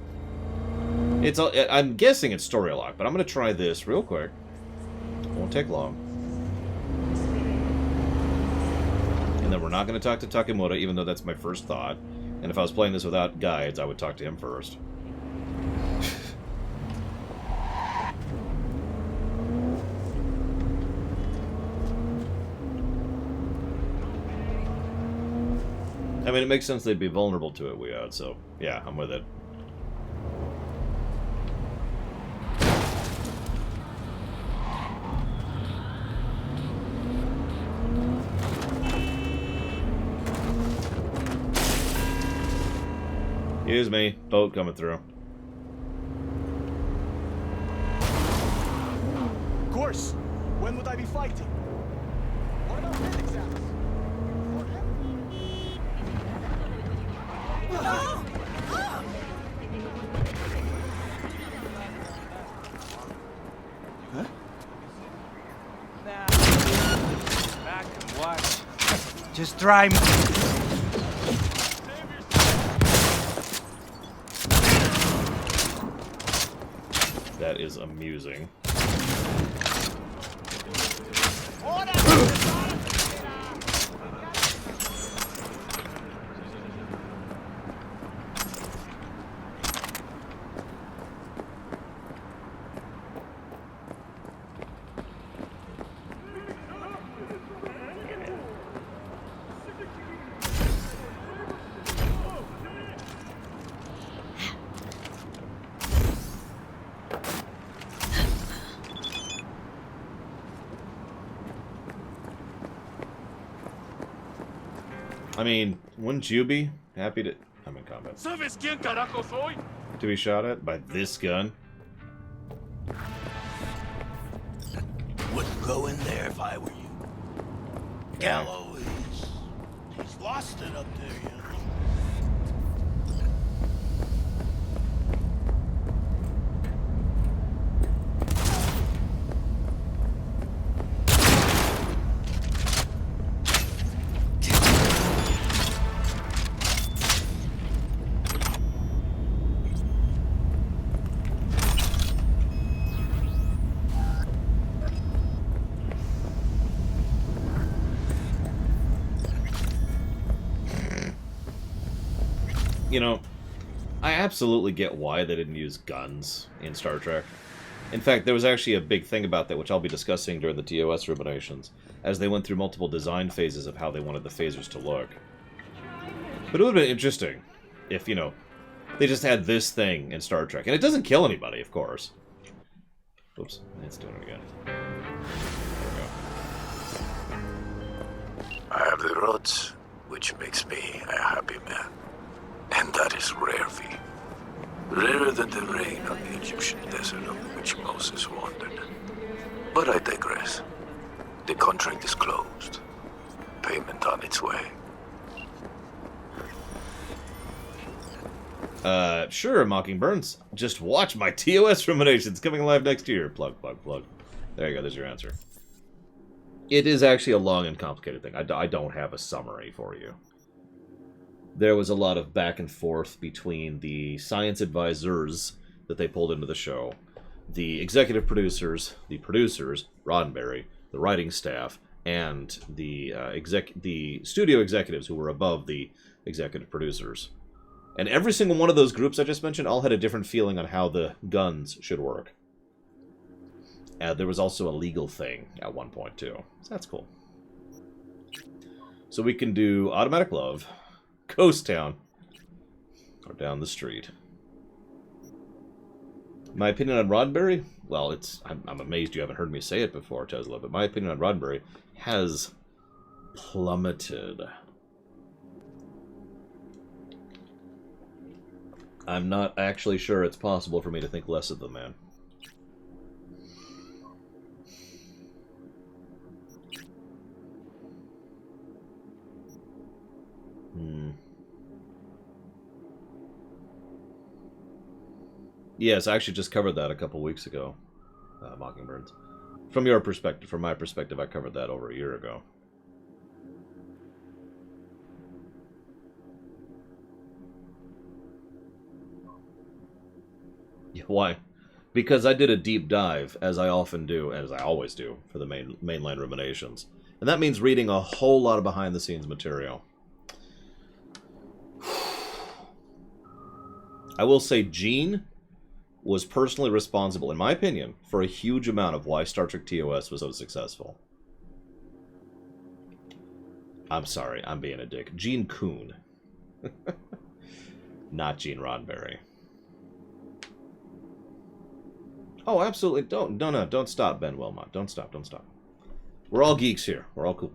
I'm guessing it's story lock, but I'm going to try this real quick. Won't take long. And then we're not going to talk to Takemura, even though that's my first thought. And if I was playing this without guides, I would talk to him first. I mean, it makes sense they'd be vulnerable to it, Weird, so yeah, I'm with it. Excuse me, boat coming through. Of course. When would I be fighting? What about head exams? Huh? Back and watch. Just try me. That is amusing. I mean, wouldn't you be happy to... I'm in combat. ¿Sabes quién carajo soy? To be shot at by this gun? Wouldn't go in there if I were you. Gallo he's lost it up there, you know. You know, I absolutely get why they didn't use guns in Star Trek. In fact, there was actually a big thing about that, which I'll be discussing during the TOS ruminations, as they went through multiple design phases of how they wanted the phasers to look. But it would have been interesting if, you know, they just had this thing in Star Trek. And it doesn't kill anybody, of course. Oops, it's doing it again. There we go. I have the rods, which makes me a happy man. And that is rare feat. Rarer than the rain on the Egyptian desert over which Moses wandered. But I digress. The contract is closed. Payment on its way. Sure, Mockingburns. Just watch my TOS ruminations coming live next year. Plug, plug, plug. There you go, there's your answer. It is actually a long and complicated thing. I don't have a summary for you. There was a lot of back and forth between the science advisors that they pulled into the show, the executive producers, Roddenberry, the writing staff, and the studio executives who were above the executive producers. And every single one of those groups I just mentioned all had a different feeling on how the guns should work. There was also a legal thing at one point, too. So that's cool. So we can do Automatic Love, Ghost Town, or Down the Street. My opinion on Roddenberry? Well, I'm amazed you haven't heard me say it before, Tesla, but my opinion on Roddenberry has plummeted. I'm not actually sure it's possible for me to think less of the man. Yes, I actually just covered that a couple weeks ago, Mockingbirds. From your perspective, from my perspective, I covered that over a year ago. Why? Because I did a deep dive, as I often do, as I always do, for the mainline ruminations. And that means reading a whole lot of behind-the-scenes material. I will say Gene was personally responsible, in my opinion, for a huge amount of why Star Trek TOS was so successful. I'm sorry, I'm being a dick. Gene Kuhn. Not Gene Roddenberry. Oh, absolutely. Don't stop, Ben Wilmot. Don't stop. We're all geeks here. We're all cool.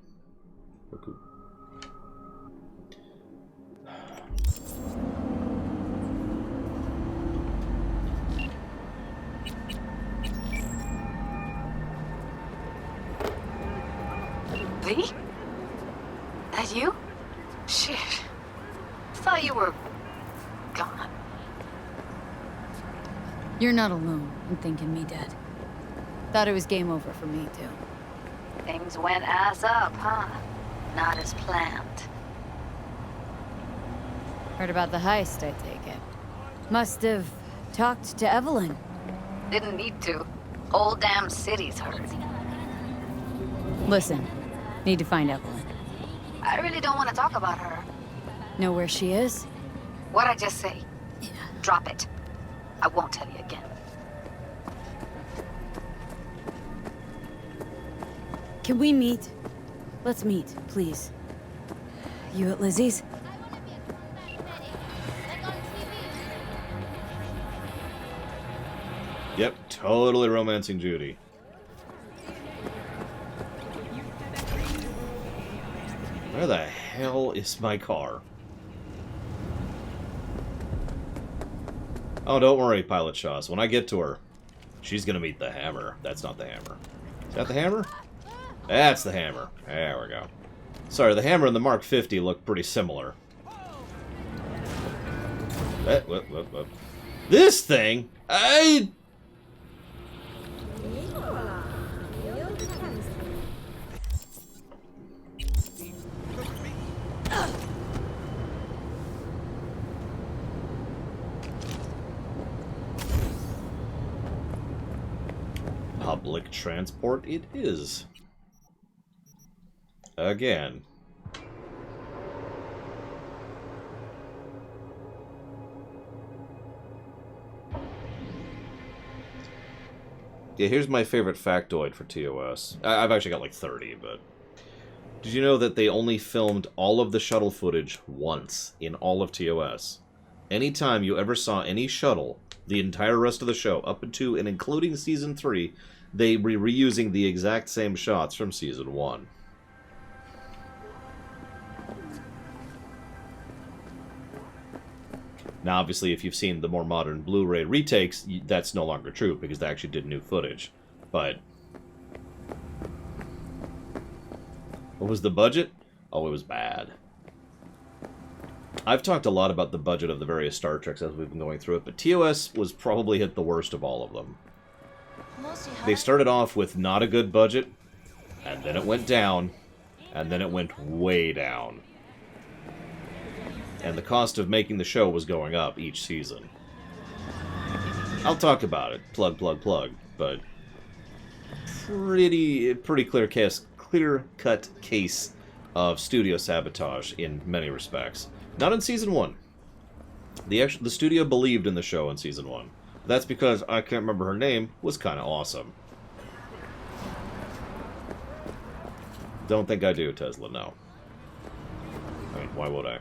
We're cool. Lee? That you? Shit. Thought you were gone. You're not alone in thinking me dead. Thought it was game over for me, too. Things went ass up, huh? Not as planned. Heard about the heist, I take it. Must have talked to Evelyn. Didn't need to. Whole damn city's heard. Listen, need to find Evelyn. I really don't want to talk about her. Know where she is? What'd I just say? Yeah. Drop it. I won't tell you again. Can we meet? Let's meet, please. You at Lizzie's? Yep, totally romancing Judy. Where the hell is my car? Oh, don't worry, Pilot Shaws. When I get to her, she's gonna meet the hammer. That's not the hammer. Is that the hammer? That's the hammer. There we go. Sorry, the hammer and the Mark 50 look pretty similar. Whoop. This thing? Public transport it is. Again. Yeah, here's my favorite factoid for TOS. I've actually got like 30, but... Did you know that they only filmed all of the shuttle footage once in all of TOS? Anytime you ever saw any shuttle, the entire rest of the show, up to and including Season 3, they were reusing the exact same shots from Season 1. Now, obviously, if you've seen the more modern Blu-ray retakes, that's no longer true, because they actually did new footage. But... what was the budget? Oh, it was bad. I've talked a lot about the budget of the various Star Treks as we've been going through it, but TOS was probably hit the worst of all of them. They started off with not a good budget, and then it went down, and then it went way down. And the cost of making the show was going up each season. I'll talk about it, plug, but pretty clear-cut case of studio sabotage in many respects. Not in Season 1. The studio believed in the show in Season 1. That's because, I can't remember her name, was kind of awesome. Don't think I do, Tesla, no. I mean, why would I?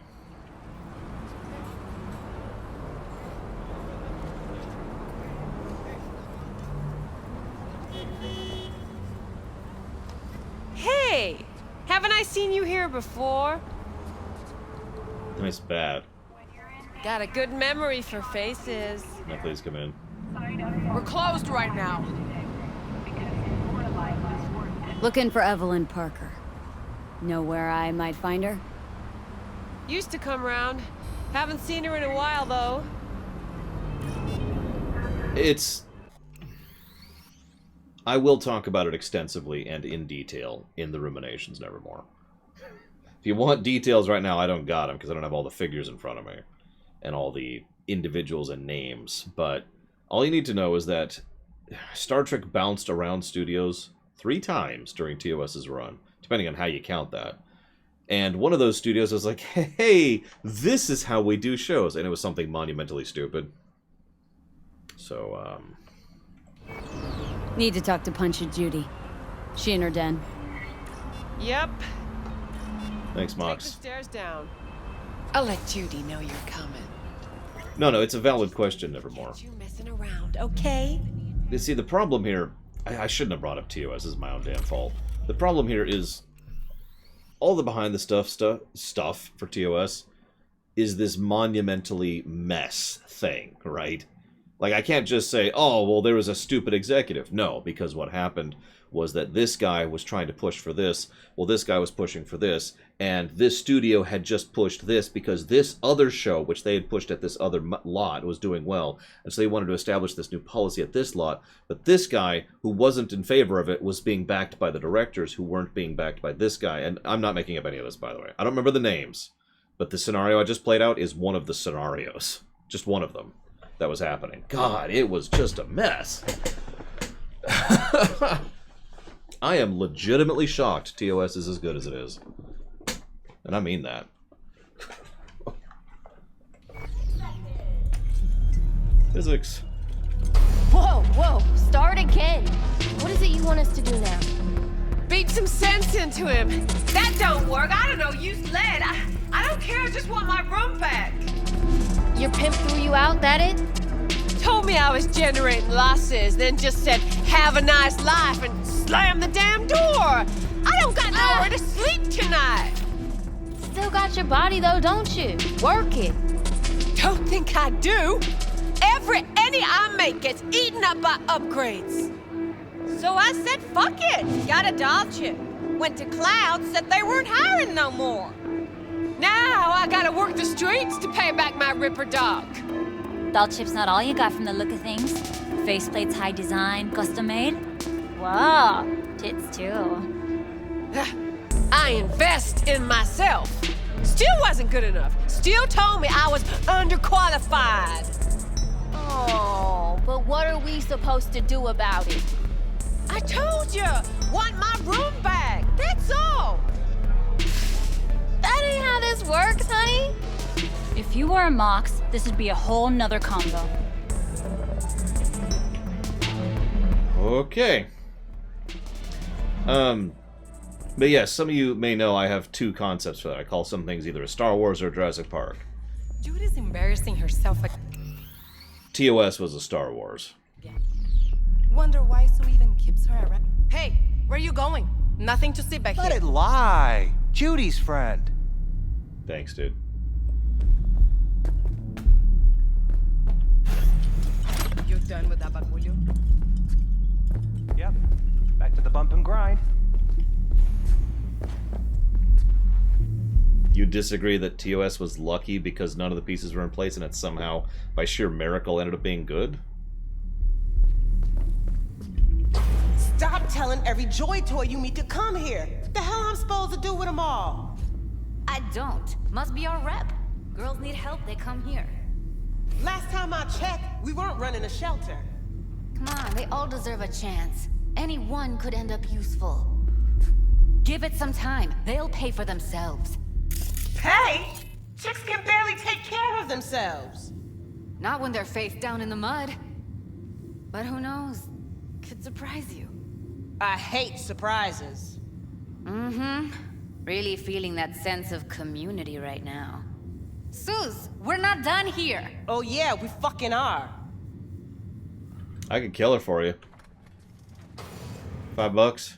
Hey! Haven't I seen you here before? Nice bat. Got a good memory for faces. Now please come in. We're closed right now. Looking for Evelyn Parker. Know where I might find her? Used to come round. Haven't seen her in a while, though. I will talk about it extensively and in detail in the Ruminations Nevermore. If you want details right now, I don't got them because I don't have all the figures in front of me and all the individuals and names. But All you need to know is that Star Trek bounced around studios 3 times during TOS's run, depending on how you count that. And one of those studios was like, hey, this is how we do shows. And it was something monumentally stupid. So, Need to talk to Punch Judy. She in her den. Yep. Thanks, Take the Mox. stairs down. I'll let Judy know you're coming. No, it's a valid question, Nevermore. You messing around, okay? You see, the problem here... I shouldn't have brought up TOS. This is my own damn fault. The problem here is... all the behind-the-stuff for TOS is this monumentally mess thing, right? Like, I can't just say, oh, well, there was a stupid executive. No, because what happened was that this guy was trying to push for this, well, this guy was pushing for this, and this studio had just pushed this because this other show, which they had pushed at this other lot, was doing well, and so they wanted to establish this new policy at this lot, but this guy, who wasn't in favor of it, was being backed by the directors, who weren't being backed by this guy, and I'm not making up any of this, by the way. I don't remember the names, but the scenario I just played out is one of the scenarios. Just one of them that was happening. God, it was just a mess. I am legitimately shocked TOS is as good as it is. And I mean that. Physics. Whoa, start again. What is it you want us to do now? Beat some sense into him. That don't work. I don't know, use lead. I don't care, I just want my room back. Your pimp threw you out, that it? Told me I was generating losses, then just said, have a nice life, and slammed the damn door. I don't got nowhere to sleep tonight. Still got your body though, don't you? Work it. Don't think I do. Every penny I make gets eaten up by upgrades. So I said, fuck it. Got a doll chip. Went to Cloud, said they weren't hiring no more. Now I gotta work the streets to pay back my Ripper dog. Doll chip's not all you got from the look of things. Faceplates high design, custom made. Wow, tits too. I invest in myself. Still wasn't good enough. Still told me I was underqualified. Oh, but what are we supposed to do about it? I told you, want my room back. That's all. That ain't how this works, honey. If you were a Mox, this would be a whole nother combo. Okay. But yes, some of you may know I have 2 concepts for that. I call some things either a Star Wars or a Jurassic Park. Judy's embarrassing herself. TOS was a Star Wars. Wonder why Sue even keeps her around. Hey, where you going? Nothing to see back Let here. it lie. Judy's friend. Thanks, dude. You done with that bagulho? Yep. Back to the bump and grind. You disagree that TOS was lucky because none of the pieces were in place and it somehow, by sheer miracle, ended up being good? Stop telling every Joy Toy you meet to come here. The hell I'm supposed to do with them all? I don't. Must be our rep. Girls need help, they come here. Last time I checked, we weren't running a shelter. Come on, they all deserve a chance. Any one could end up useful. Give it some time. They'll pay for themselves. Pay? Chicks can barely take care of themselves. Not when they're face down in the mud. But who knows? Could surprise you. I hate surprises. Mm-hmm. Really feeling that sense of community right now. Suze, we're not done here. Oh yeah, we fucking are. I could kill her for you. $5?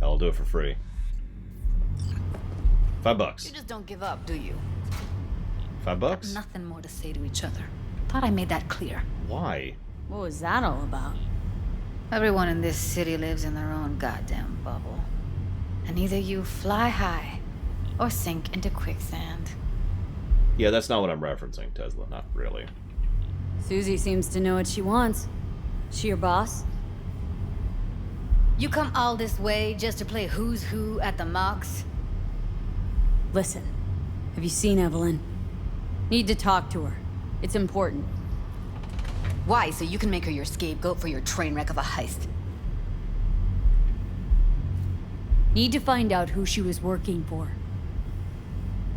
I'll do it for free. $5. You just don't give up, do you? $5? Nothing more to say to each other. Thought I made that clear. Why? What was that all about? Everyone in this city lives in their own goddamn bubble. And either you fly high or sink into quicksand. Yeah, that's not what I'm referencing, Tesla. Not really. Susie seems to know what she wants. She your boss? You come all this way just to play who's who at the Mox? Listen, have you seen Evelyn? Need to talk to her. It's important. Why? So you can make her your scapegoat for your train wreck of a heist? Need to find out who she was working for.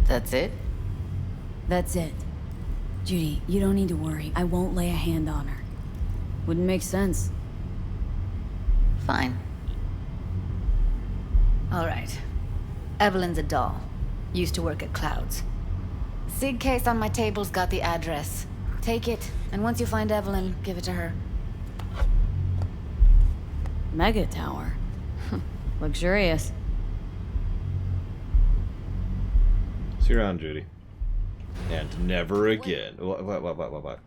That's it? That's it. Judy, you don't need to worry. I won't lay a hand on her. Wouldn't make sense. Fine. All right. Evelyn's a doll. Used to work at Clouds. Sig case on my table's got the address. Take it, and once you find Evelyn, give it to her. Mega tower. Luxurious. See you around, Judy. And never again. What?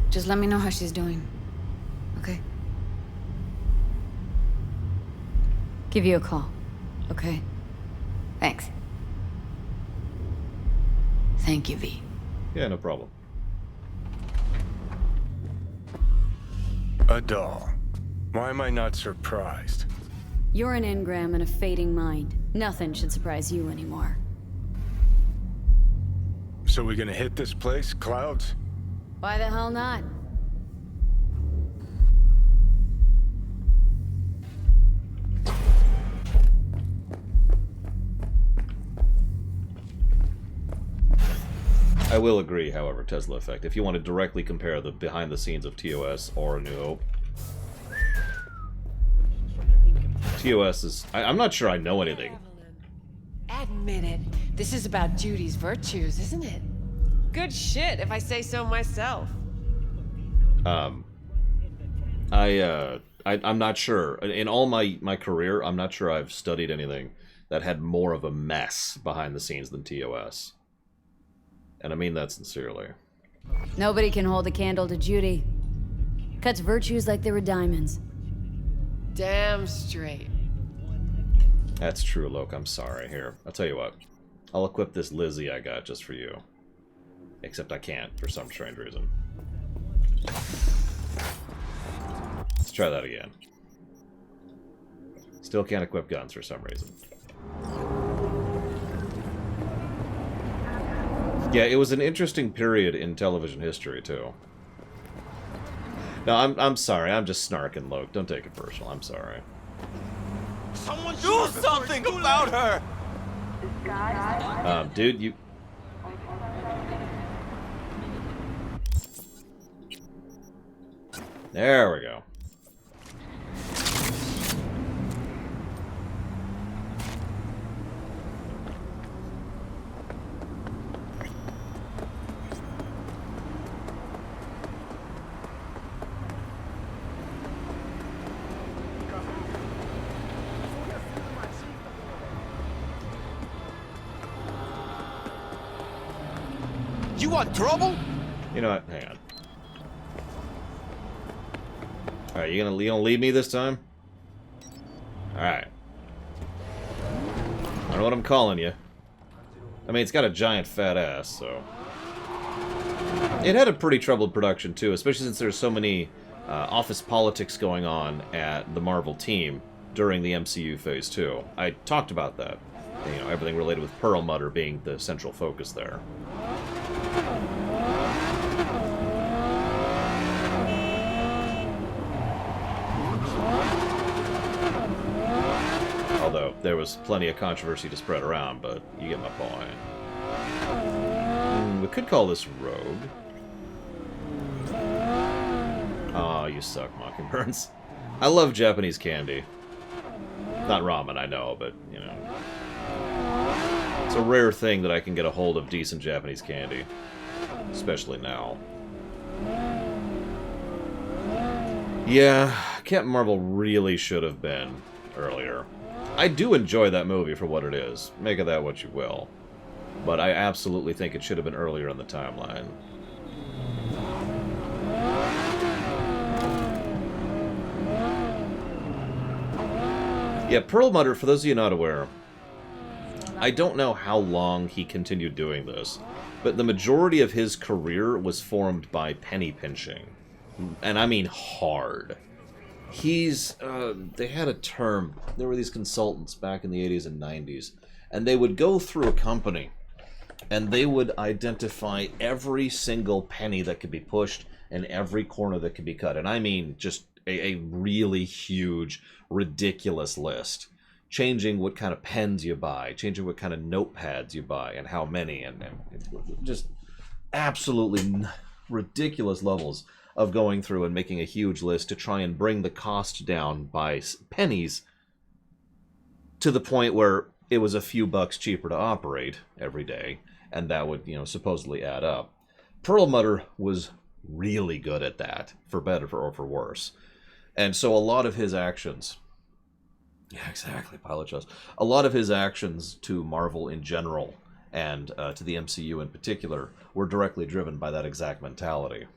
Just let me know how she's doing. Okay? Give you a call. Okay? Thanks. Thank you, V. Yeah, no problem. A doll. Why am I not surprised? You're an engram and a fading mind. Nothing should surprise you anymore. So we gonna hit this place, Clouds? Why the hell not? I will agree, however, Tesla Effect, if you want to directly compare the behind the scenes of TOS or A New Hope. TOS is... I'm not sure I know anything. Admit it. This is about Judy's virtues, isn't it? Good shit, if I say so myself. I'm not sure. In all my career, I'm not sure I've studied anything that had more of a mess behind the scenes than TOS. And I mean that sincerely. Nobody can hold a candle to Judy. Cuts virtues like they were diamonds. Damn straight. That's true, Loke. I'm sorry. Here, I'll tell you what. I'll equip this Lizzie I got just for you. Except I can't, for some strange reason. Let's try that again. Still can't equip guns for some reason. Yeah, it was an interesting period in television history, too. No, I'm sorry. I'm just snarking, Loke. Don't take it personal. I'm sorry. Someone do something about her! Dude, you... There we go. You want trouble? You know what? Hang on. Alright, you gonna leave me this time? Alright. I don't know what I'm calling you. I mean, it's got a giant fat ass, so... It had a pretty troubled production, too, especially since there's so many office politics going on at the Marvel team during the MCU Phase 2. I talked about that. You know, everything related with Perlmutter being the central focus there. Although, there was plenty of controversy to spread around, but you get my point. We could call this Rogue. Aw, you suck, Mockingbirds. I love Japanese candy. Not ramen, I know, but, you know. It's a rare thing that I can get a hold of decent Japanese candy. Especially now. Yeah, Captain Marvel really should have been earlier. I do enjoy that movie for what it is. Make of that what you will. But I absolutely think it should have been earlier in the timeline. Yeah, Perlmutter, for those of you not aware, I don't know how long he continued doing this, but the majority of his career was formed by penny pinching. And I mean hard. He's, they had a term. There were these consultants back in the 80s and 90s, and they would go through a company, And they would identify every single penny that could be pushed and every corner that could be cut. And I mean just a really huge, ridiculous list. Changing what kind of pens you buy, changing what kind of notepads you buy, and how many, and just absolutely ridiculous levels of going through and making a huge list to try and bring the cost down by pennies to the point where it was a few bucks cheaper to operate every day, and that would, supposedly add up. Perlmutter was really good at that, for better or for worse. And so a lot of his actions... Yeah, exactly, Pilot Shows. A lot of his actions to Marvel in general, and to the MCU in particular, were directly driven by that exact mentality.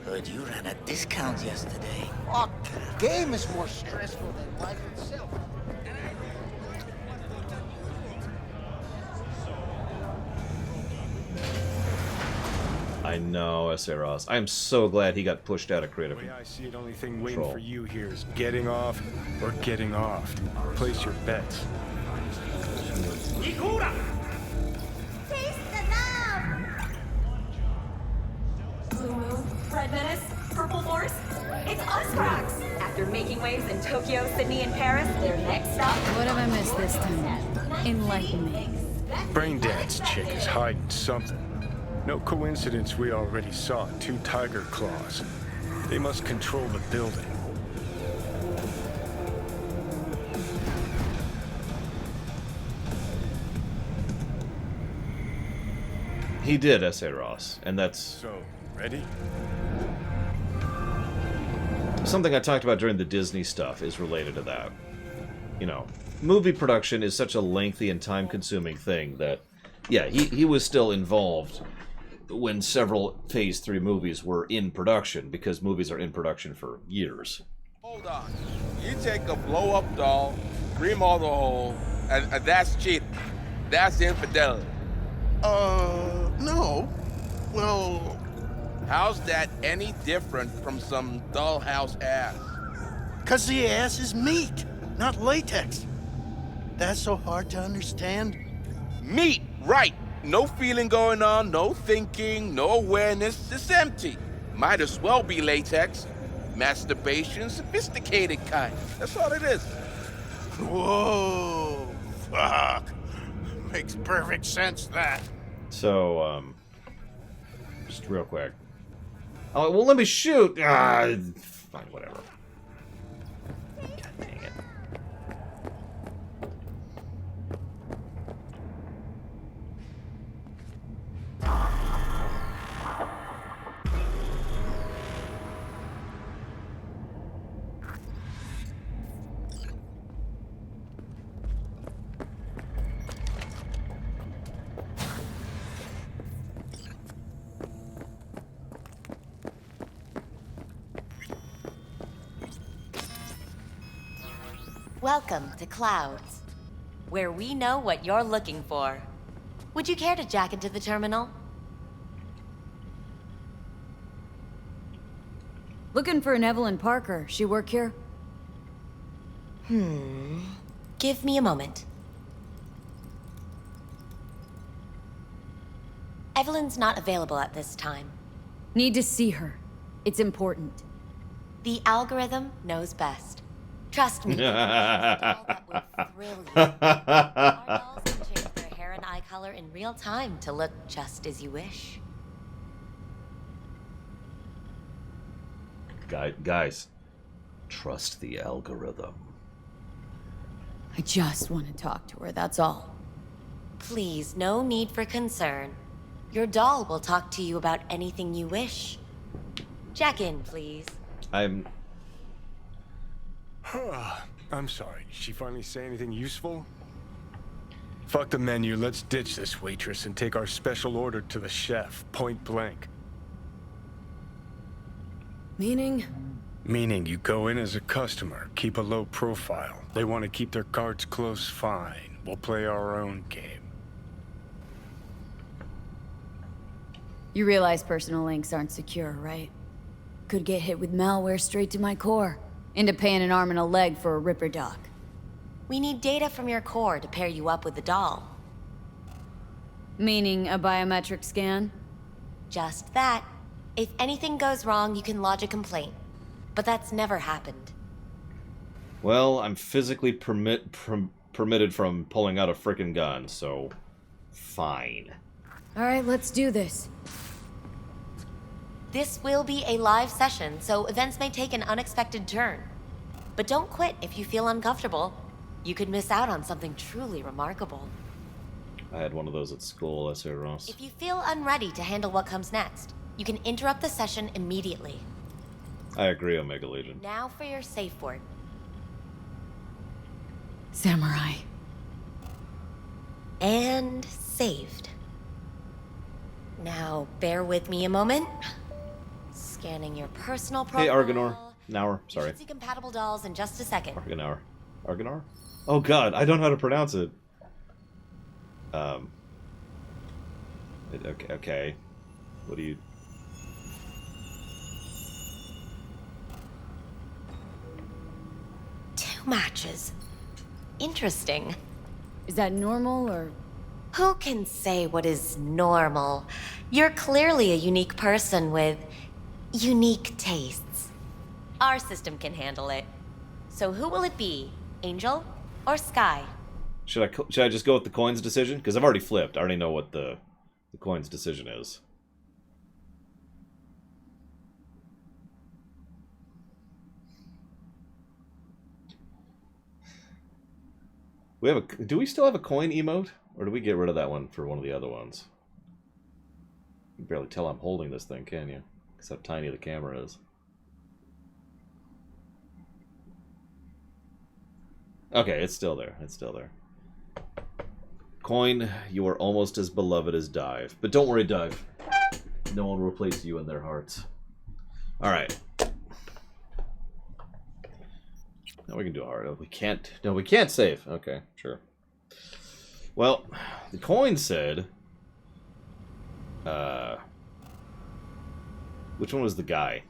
Heard you ran a discount yesterday. Fuck, game is more stressful than life itself. I know, S.A. Ross. I'm so glad he got pushed out of creative The way I see it, only thing control. waiting for you here is getting off or getting off. Place your bets. Taste the love! Blue Moon, Red Menace, Purple Force. It's us, Cracks! After making waves in Tokyo, Sydney, and Paris, they're next up. What have I missed this time? Enlighten me. Braindad's chick is hiding something. No coincidence we already saw 2 tiger claws. They must control the building. He did, S.A. Ross, and that's... So, ready? Something I talked about during the Disney stuff is related to that. Movie production is such a lengthy and time-consuming thing that, yeah, he was still involved when several Phase 3 movies were in production, because movies are in production for years. Hold on. You take a blow-up doll, remodel the hole, and that's cheating. That's infidelity. No. Well... How's that any different from some dollhouse ass? 'Cause the ass is meat, not latex. That's so hard to understand. Meat, right. No feeling going on, no thinking, no awareness. It's empty. Might as well be latex. Masturbation, sophisticated kind. That's all it is. Whoa. Fuck. Makes perfect sense, that. So, just real quick. Oh, well, let me shoot! Fine, whatever. God dang it. Welcome to Clouds, where we know what you're looking for. Would you care to jack into the terminal? Looking for an Evelyn Parker. She work here? Give me a moment. Evelyn's not available at this time. Need to see her. It's important. The algorithm knows best. Trust me. That will thrill you. Our dolls can change their hair and eye color in real time to look just as you wish. Guys, trust the algorithm. I just want to talk to her, that's all. Please, no need for concern. Your doll will talk to you about anything you wish. Jack in, please. I'm sorry. Did she finally say anything useful? Fuck the menu. Let's ditch this waitress and take our special order to the chef, point blank. Meaning? Meaning you go in as a customer, keep a low profile. They want to keep their cards close, fine. We'll play our own game. You realize personal links aren't secure, right? Could get hit with malware straight to my core. Into paying an arm and a leg for a Ripper doc. We need data from your core to pair you up with the doll. Meaning a biometric scan? Just that. If anything goes wrong, you can lodge a complaint. But that's never happened. Well, I'm physically permitted from pulling out a frickin' gun, so fine. Alright, let's do this. This will be a live session, so events may take an unexpected turn. But don't quit if you feel uncomfortable. You could miss out on something truly remarkable. I had one of those at school, I say, Ross. If you feel unready to handle what comes next, you can interrupt the session immediately. I agree, Omega Legion. Now for your safe word. Samurai. And saved. Now, bear with me a moment. Scanning your personal profile. Hey, Argonor. Nour, sorry. You should see compatible dolls in just a second. Argonor. Argonor? Oh god, I don't know how to pronounce it. Okay. What do you... Two matches. Interesting. Is that normal, or...? Who can say what is normal? You're clearly a unique person with unique tastes. Our system can handle it. So who will it be? Angel or Sky? Should I just go with the coin's decision? Because I've already flipped. I already know what the coin's decision is. Do we still have a coin emote? Or do we get rid of that one for one of the other ones? You can barely tell I'm holding this thing, can you? Because how tiny the camera is. Okay, it's still there. It's still there. Coin, you are almost as beloved as Dive. But don't worry, Dive. No one will replace you in their hearts. Alright. Now we can do a hard. We can't. No, we can't save. Okay, sure. Well, the coin said... which one was the guy?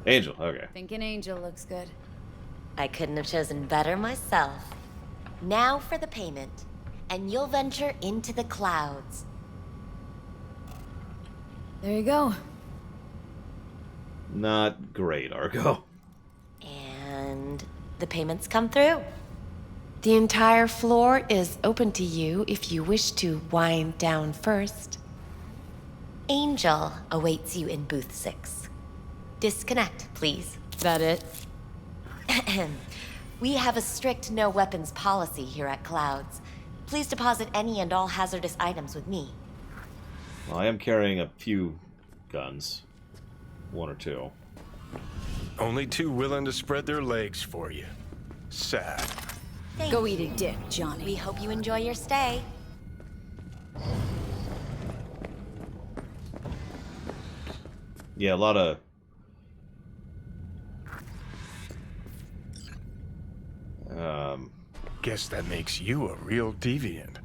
Angel, okay. Thinking Angel looks good. I couldn't have chosen better myself. Now for the payment, and you'll venture into the clouds. There you go. Not great, Argo. And the payments come through. The entire floor is open to you if you wish to wind down first. Angel awaits you in booth 6. Disconnect, please. That it? We have a strict no weapons policy here at Clouds. Please deposit any and all hazardous items with me. Well, I am carrying a few guns. 1 or 2. Only 2 willing to spread their legs for you. Sad. Go eat a dick, Johnny. We hope you enjoy your stay. Yeah, a lot of... Guess that makes you a real deviant.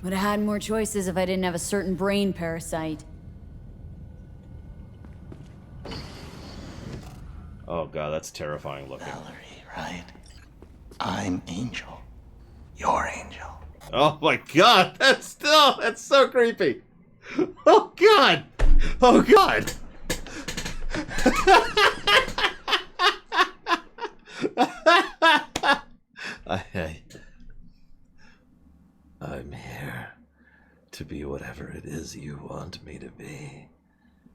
Would have had more choices if I didn't have a certain brain parasite. Oh god, that's terrifying looking. Valerie, right? I'm Angel. You're Angel. Oh my god, that's so creepy. Oh god. Oh god. I'm here to be whatever it is you want me to be.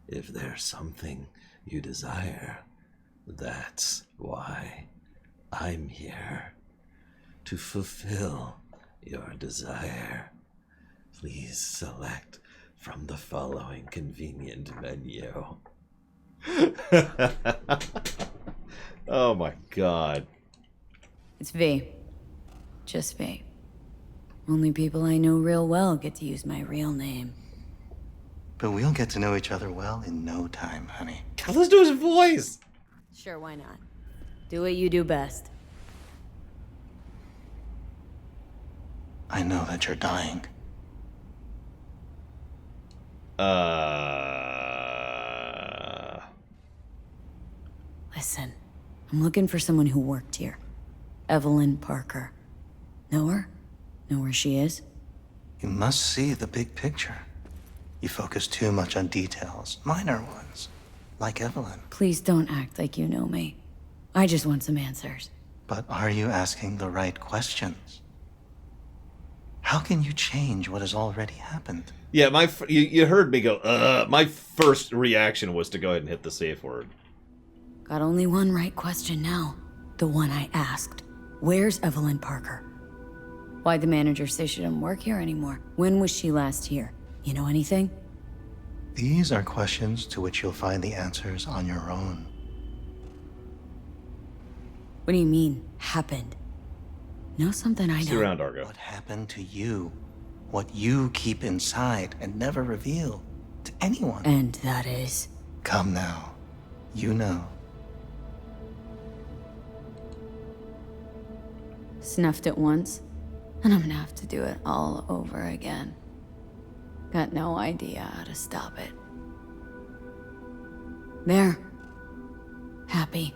If there's something you desire, that's why I'm here. To fulfill your desire, please select from the following convenient menu. Oh my god. It's V. Just V. Only people I know real well get to use my real name. But we'll get to know each other well in no time, honey. God, let's do his voice! Sure, why not? Do what you do best. I know that you're dying. Listen, I'm looking for someone who worked here. Evelyn Parker. Know her? Know where she is? You must see the big picture. You focus too much on details, minor ones, like Evelyn. Please don't act like you know me. I just want some answers. But are you asking the right questions? How can you change what has already happened? Yeah, you heard me go, my first reaction was to go ahead and hit the safe word. Got only one right question now. The one I asked. Where's Evelyn Parker? Why'd the manager say she didn't work here anymore? When was she last here? You know anything? These are questions to which you'll find the answers on your own. What do you mean, happened? Know something I know? See you around, Argo. What happened to you? What you keep inside and never reveal to anyone. And that is? Come now. You know. Snuffed it once, and I'm gonna have to do it all over again. Got no idea how to stop it. There. Happy.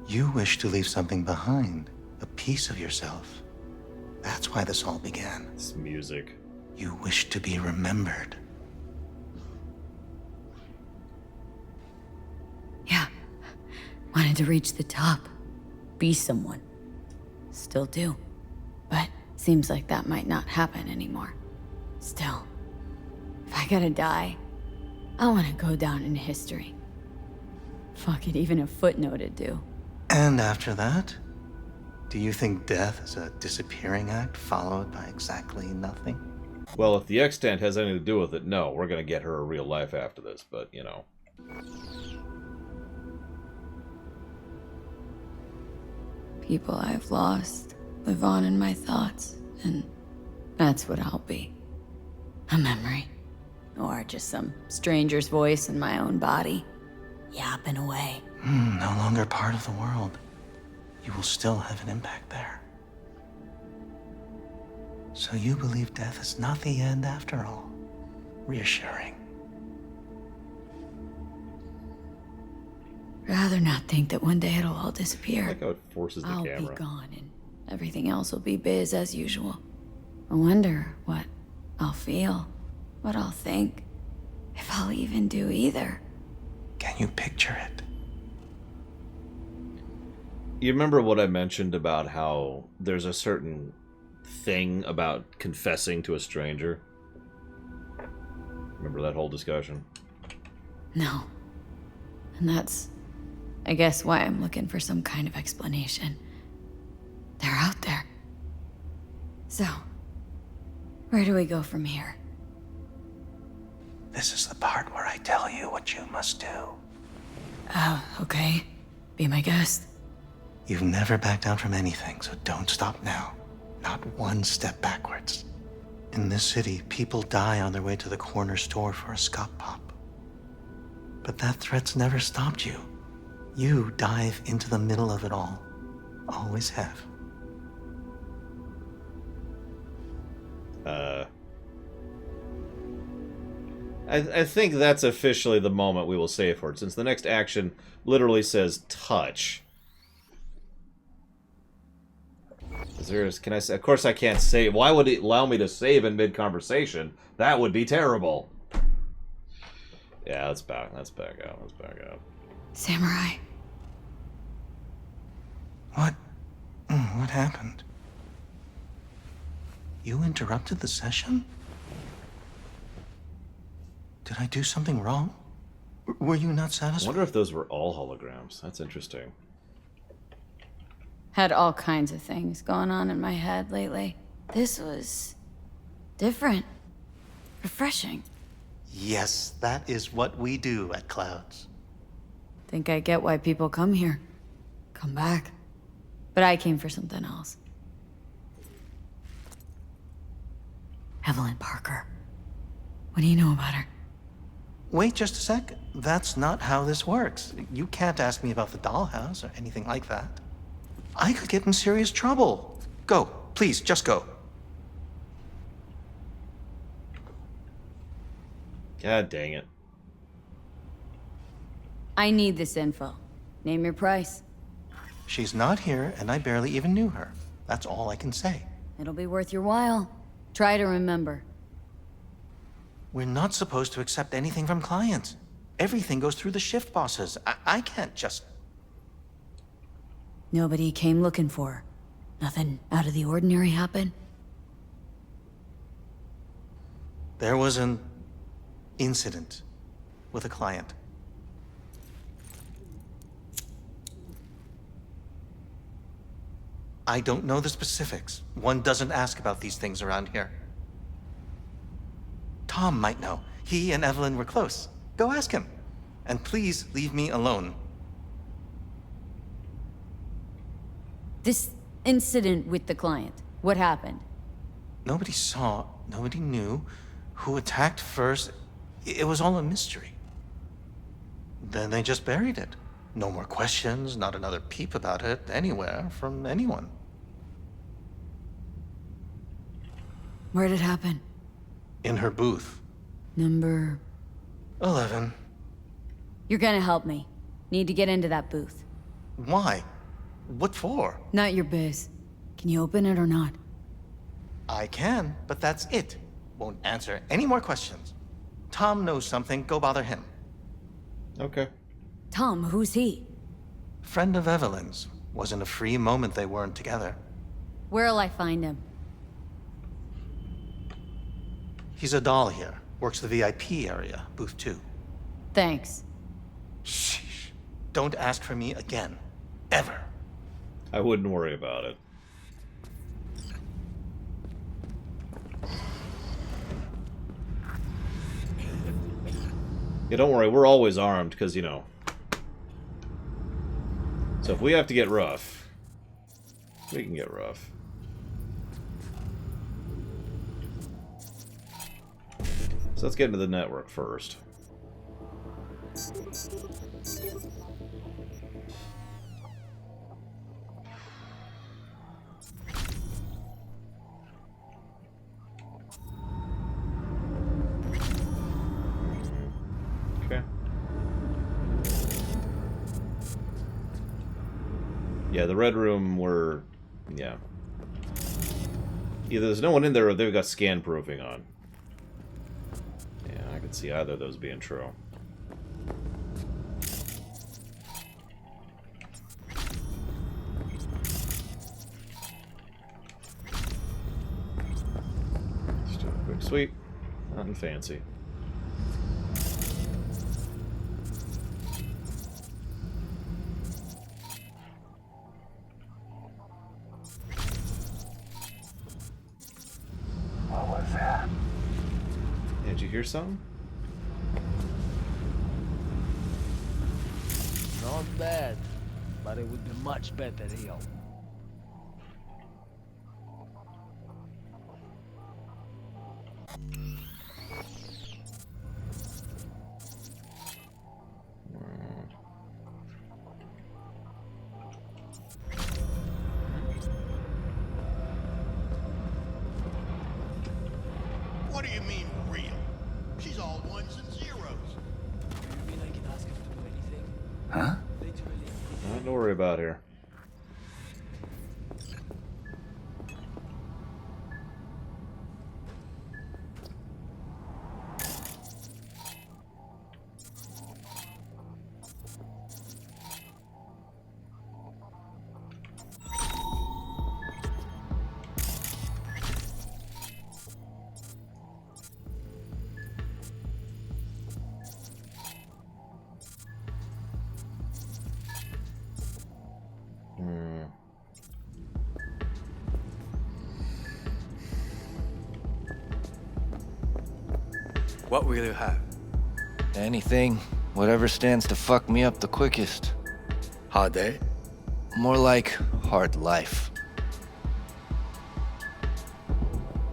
You wish to leave something behind, a piece of yourself. That's why this all began. It's music. You wish to be remembered. Yeah. Wanted to reach the top. Be someone. Still do. But seems like that might not happen anymore. Still, if I gotta die, I want to go down in history. Fuck it, even a footnote'd do. And after that? Do you think death is a disappearing act followed by exactly nothing? Well, if the extant has anything to do with it, no. We're gonna get her a real life after this, but, you know. People I've lost live on in my thoughts, and that's what I'll be. A memory. Or just some stranger's voice in my own body, yapping away. No longer part of the world. You will still have an impact there. So you believe death is not the end after all. Reassuring. Rather not think that one day it'll all disappear. I like how it forces the I'll camera. be gone and everything else will be biz as usual. I wonder what I'll feel, what I'll think, if I'll even do either. Can you picture it? You remember what I mentioned about how there's a certain thing about confessing to a stranger? Remember that whole discussion? No. And that's, I guess, why I'm looking for some kind of explanation. They're out there. So, where do we go from here? This is the part where I tell you what you must do. Oh, okay. Be my guest. You've never backed down from anything, so don't stop now. Not one step backwards. In this city, people die on their way to the corner store for a scot pop. But that threat's never stopped you. You dive into the middle of it all. Always have. I think that's officially the moment we will save for it, since the next action literally says touch. Can I say? Of course I can't save. Why would it allow me to save in mid-conversation? That would be terrible. Yeah, let's back out. Let's back out. Samurai. What? What happened? You interrupted the session? Did I do something wrong? Were you not I satisfied? wonder if those were all holograms. That's interesting. Had all kinds of things going on in my head lately. This was different. Refreshing. Yes, that is what we do at Clouds. Think I get why people come here. Come back. But I came for something else. Evelyn Parker. What do you know about her? Wait just a sec. That's not how this works. You can't ask me about the dollhouse or anything like that. I could get in serious trouble. Go, please, just go. God dang it. I need this info. Name your price. She's not here, and I barely even knew her. That's all I can say. It'll be worth your while. Try to remember. We're not supposed to accept anything from clients. Everything goes through the shift bosses. I can't just... Nobody came looking for her. Nothing out of the ordinary happened? There was an incident with a client. I don't know the specifics. One doesn't ask about these things around here. Tom might know. He and Evelyn were close. Go ask him. And please leave me alone. This incident with the client, what happened? Nobody saw, nobody knew who attacked first. It was all a mystery. Then they just buried it. No more questions, not another peep about it anywhere from anyone. Where did it happen? In her booth. Number... 11. You're gonna help me. Need to get into that booth. Why? What for? Not your biz. Can you open it or not? I can, but that's it. Won't answer any more questions. Tom knows something, go bother him. Okay. Tom, who's he? Friend of Evelyn's. Wasn't a free moment they weren't together. Where'll I find him? He's a doll here. Works the VIP area, booth 2. Thanks. Sheesh. Don't ask for me again. Ever. I wouldn't worry about it. Yeah, don't worry, we're always armed, because, you know. So if we have to get rough, we can get rough. So let's get into the network first. Okay. Yeah, the red room were... yeah. Either there's no one in there or they've got scan proofing on. Yeah, I can see either of those being true. Just do a quick sweep. Nothing fancy. What was that? Did you hear something? Not bad, but it would be much better here. What do you mean, real? She's all ones and zeros. You mean I can ask him to do anything? Huh? Nothing to worry about here. What will you have? Anything. Whatever stands to fuck me up the quickest. Hard day? More like hard life.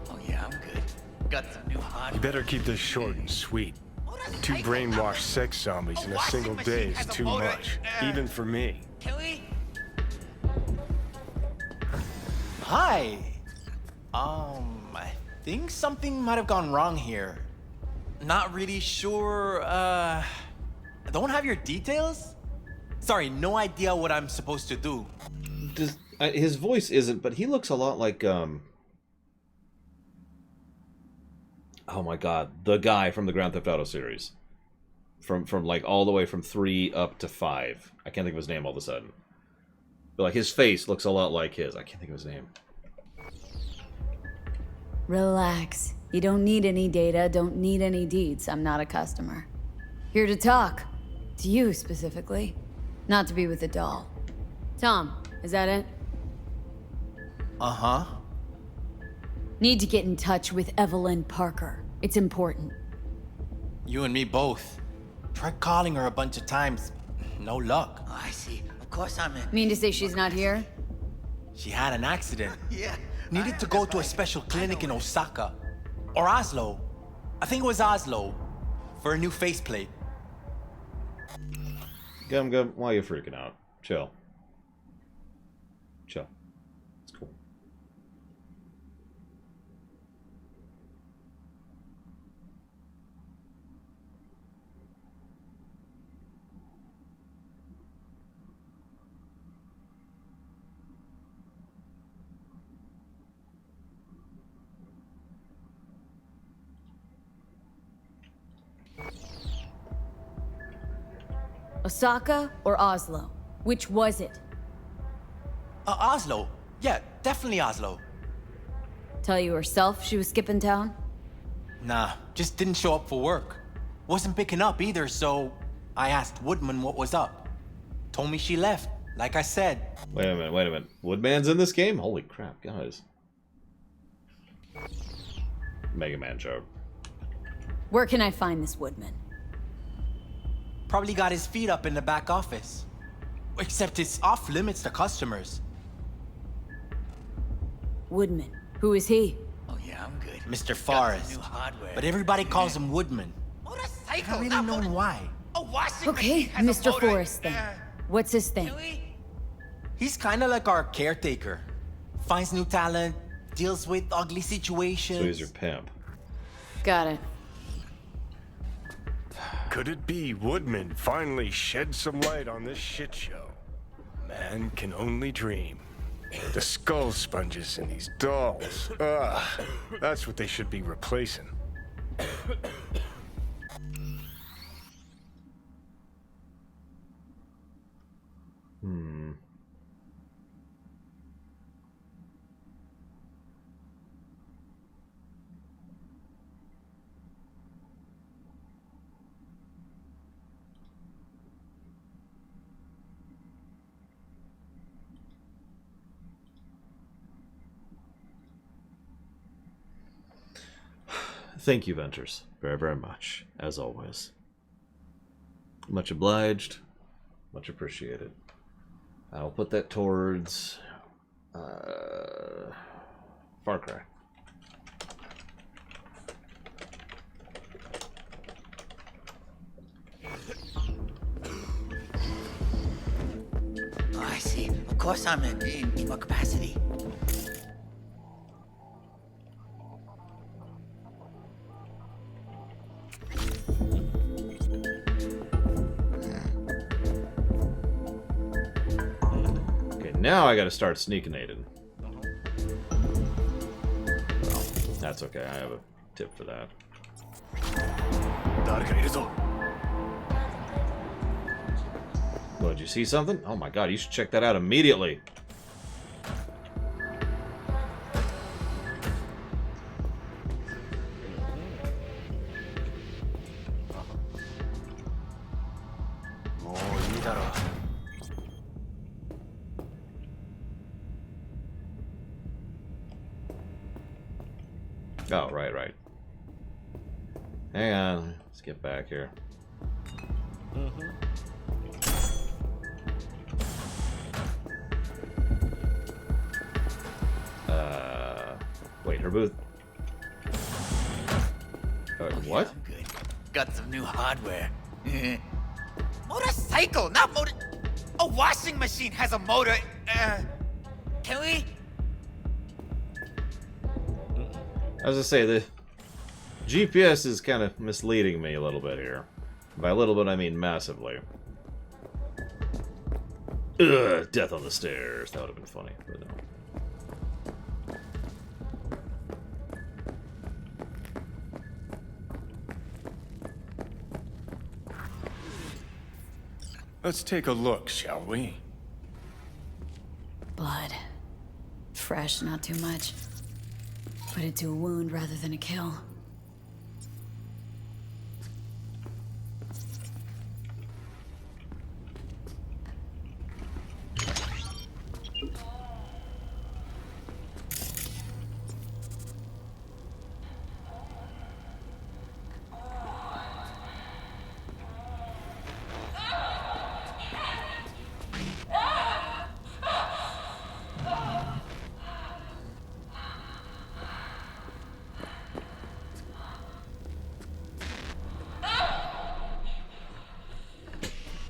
Oh yeah, I'm good. Got some new hot. You better keep this short and sweet. 2 brainwashed sex zombies in a single day is too much, even for me. Hi. I think something might have gone wrong here. Not really sure, I don't have your details? Sorry, no idea what I'm supposed to do. His voice isn't, but he looks a lot like, oh my god, the guy from the Grand Theft Auto series. From like all the way from 3 up to 5. I can't think of his name all of a sudden. But like his face looks a lot like his. I can't think of his name. Relax. You don't need any data, don't need any deeds. I'm not a customer. Here to talk. To you, specifically. Not to be with the doll. Tom, is that it? Uh-huh. Need to get in touch with Evelyn Parker. It's important. You and me both. Tried calling her a bunch of times. No luck. Oh, I see. Of course I'm in. Mean to say she's not here? She had an accident. Yeah. Needed to go to a special clinic in Osaka. Or Oslo. I think it was Oslo. For a new faceplate. Gum, why are you freaking out? Chill. Chill. It's cool. Osaka or Oslo? Which was it? Oslo. Yeah, definitely Oslo. Tell you herself she was skipping town? Nah, just didn't show up for work. Wasn't picking up either, so I asked Woodman what was up. Told me she left, like I said. Wait a minute. Woodman's in this game? Holy crap, guys. Mega Man joke. Where can I find this Woodman? Probably got his feet up in the back office. Except it's off limits to customers. Woodman. Who is he? Oh yeah, I'm good. Mr. Forrest. New hardware. But everybody calls him Woodman. I haven't really known why. Okay, Mr. Forrest then. What's his thing? He's kinda like our caretaker. Finds new talent, deals with ugly situations. So he's your pimp. Got it. Could it be Woodman finally shed some light on this shit show? Man can only dream. The skull sponges in these dolls. Ugh, that's what they should be replacing. Thank you, Venters, very, very much, as always. Much obliged, much appreciated. I'll put that towards Far Cry. Oh, I see. Of course I'm in what capacity? Now I gotta start sneakinating. Well, that's okay, I have a tip for that. What, did you see something? Oh my god, you should check that out immediately. Oh, right. Hang on, let's get back here. Wait, her booth. What? I'm good. Got some new hardware. Motorcycle, not motor. A washing machine has a motor. Can we? I was gonna say GPS is kind of misleading me a little bit here. By a little bit, I mean massively. Ugh, death on the stairs. That would have been funny, but no. Let's take a look, shall we? Blood. Fresh, not too much. Put it to a wound rather than a kill.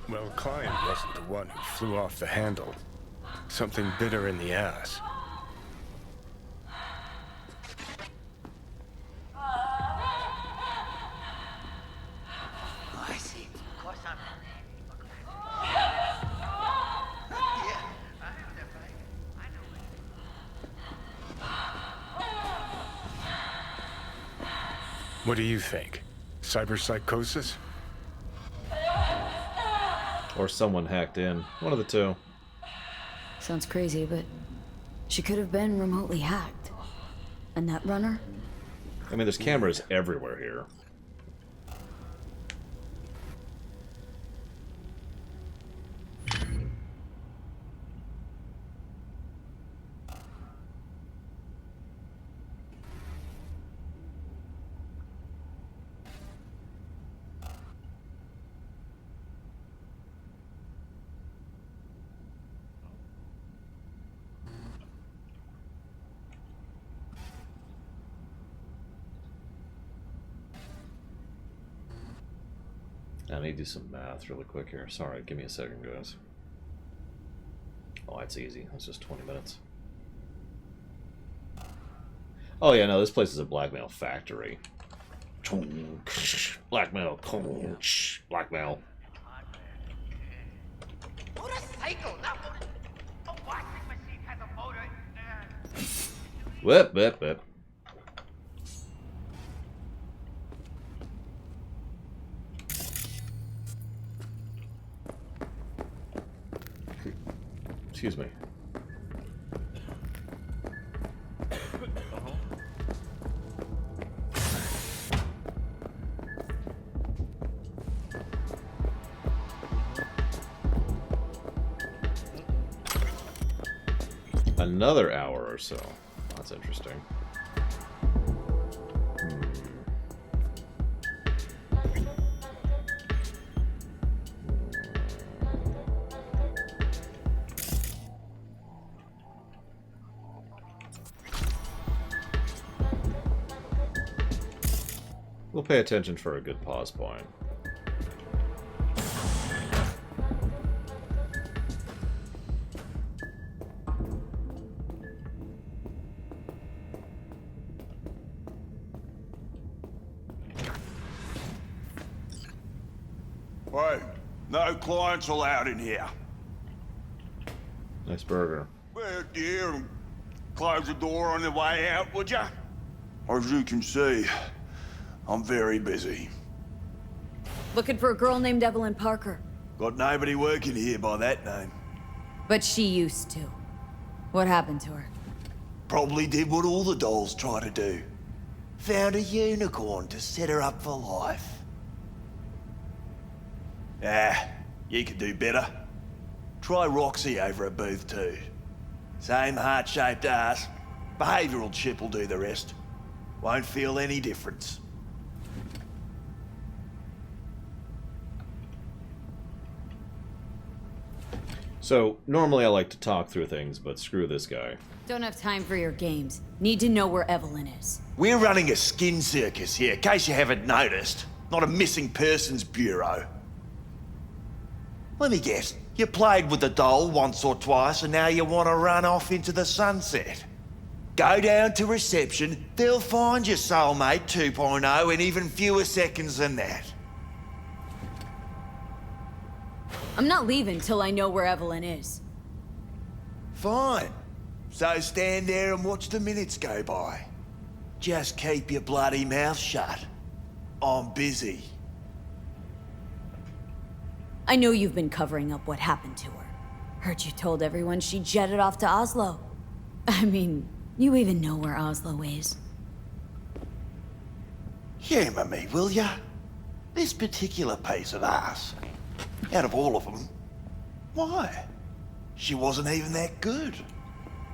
Well, Client wasn't the one who flew off the handle. Something bit her in the ass. I see. Of course I'm. What do you think? Cyberpsychosis? Or someone hacked in. One of the two. Sounds crazy, but she could have been remotely hacked. And that runner? I mean, there's cameras everywhere here. I need to do some math really quick here. Sorry, give me a second, guys. Oh, that's easy. That's just 20 minutes. Oh, yeah, no, this place is a blackmail factory. Blackmail. Blackmail. Motorcycle, not motor. A washing machine has a motor. Whip, whip, whip. Excuse me. Another hour or so. That's interesting. We'll pay attention for a good pause point. Hey, no clients allowed in here. Nice burger. Well, dear, and close the door on the way out, would ya? As you can see, I'm very busy. Looking for a girl named Evelyn Parker. Got nobody working here by that name. But she used to. What happened to her? Probably did what all the dolls try to do. Found a unicorn to set her up for life. Ah, you could do better. Try Roxy over at Booth 2. Same heart-shaped ass. Behavioural chip will do the rest. Won't feel any difference. So, normally I like to talk through things, but screw this guy. Don't have time for your games. Need to know where Evelyn is. We're running a skin circus here, in case you haven't noticed. Not a missing persons bureau. Let me guess, you played with the doll once or twice and now you want to run off into the sunset. Go down to reception, they'll find your soulmate 2.0 in even fewer seconds than that. I'm not leaving till I know where Evelyn is. Fine. So stand there and watch the minutes go by. Just keep your bloody mouth shut. I'm busy. I know you've been covering up what happened to her. Heard you told everyone she jetted off to Oslo. I mean, you even know where Oslo is. Humour me, will ya? This particular piece of ass, out of all of them, why? She wasn't even that good.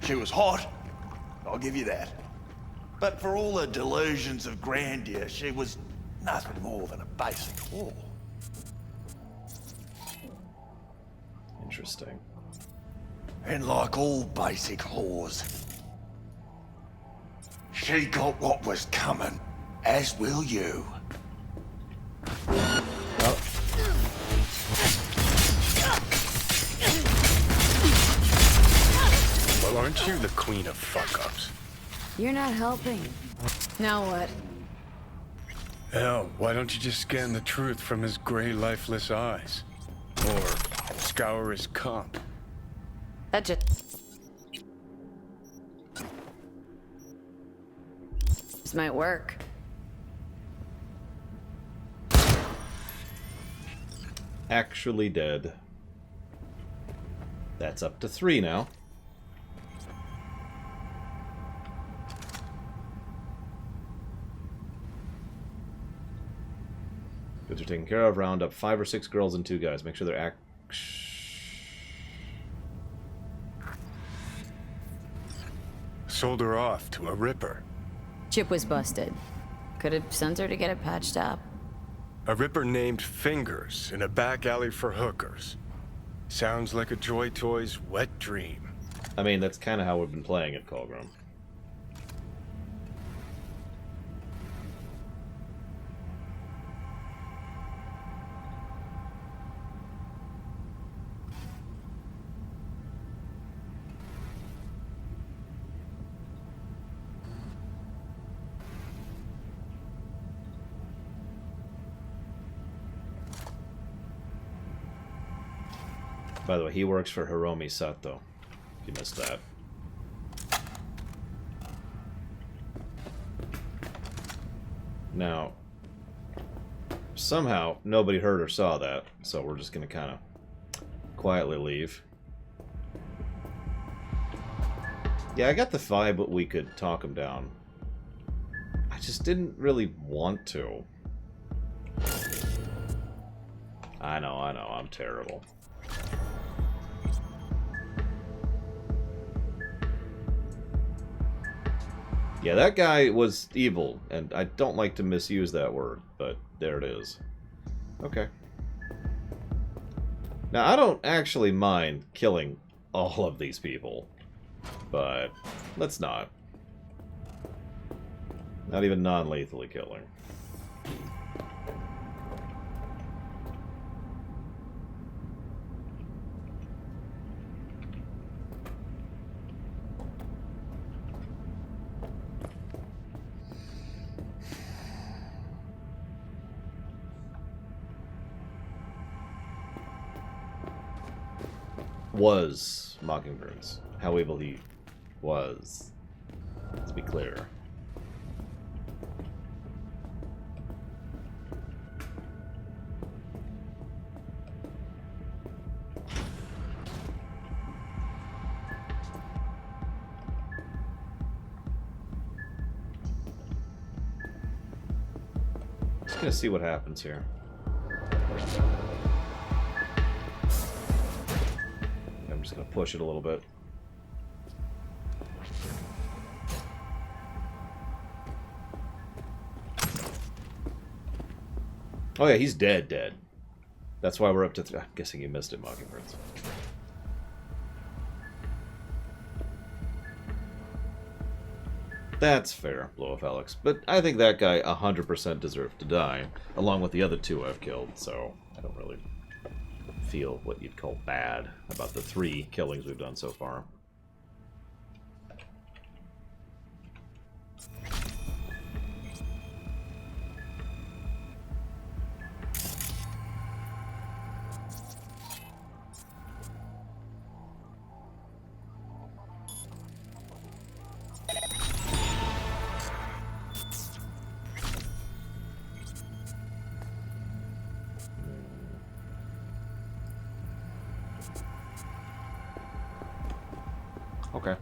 She was hot, I'll give you that. But for all her delusions of grandeur, she was nothing more than a basic whore. Interesting. And like all basic whores, she got what was coming, as will you. Well, aren't you the queen of fuck-ups? You're not helping. Now what? Hell, why don't you just scan the truth from his gray, lifeless eyes? Or scour his comp? That just... This might work. Actually dead. That's up to 3 now. Goods are taken care of. Round up 5 or 6 girls and 2 guys. Make sure they're Sold her off to a ripper. Chip was busted. Could have sent her to get it patched up. A ripper named Fingers in a back alley for hookers. Sounds like a Joy Toy's wet dream. I mean, that's kind of how we've been playing it, Colgrim. By the way, he works for Hiromi Sato. If you missed that. Now, somehow, nobody heard or saw that, so we're just going to kind of quietly leave. Yeah, I got the vibe that we could talk him down. I just didn't really want to. I know, I'm terrible. Yeah, that guy was evil, and I don't like to misuse that word, but there it is. Okay. Now, I don't actually mind killing all of these people, but let's not. Not even non-lethally killing. Was Mockingbird's. How evil he was. Let's be clear. Just gonna see what happens here. I'm just gonna push it a little bit. Oh yeah, he's dead. That's why we're up to I'm guessing you missed it, Mockingbirds. That's fair, Blow Off Alex. But I think that guy 100% deserved to die, along with the other 2 I've killed, so I don't really feel what you'd call bad about the 3 killings we've done so far. Okay.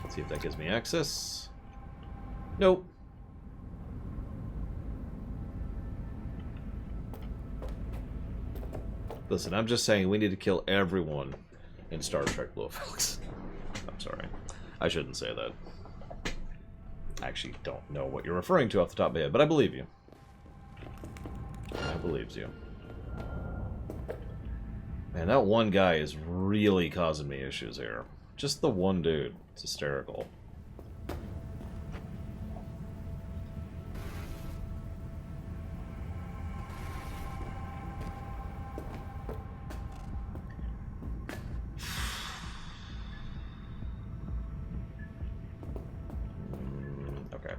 See if that gives me access. Nope. Listen, I'm just saying we need to kill everyone in Star Trek Blue Felix. I'm sorry. I shouldn't say that. I actually don't know what you're referring to off the top of my head, but I believe you. I believe you. Man, that one guy is really causing me issues here. Just the one dude. It's hysterical. Okay.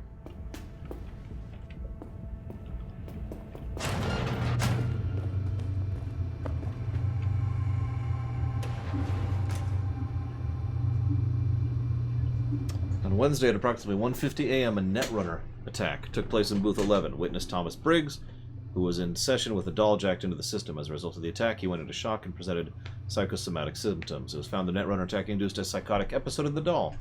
On Wednesday at approximately 1:50 a.m., a Netrunner attack took place in Booth 11. Witness Thomas Briggs, who was in session with a doll jacked into the system. As a result of the attack, he went into shock and presented psychosomatic symptoms. It was found the Netrunner attack induced a psychotic episode of the doll.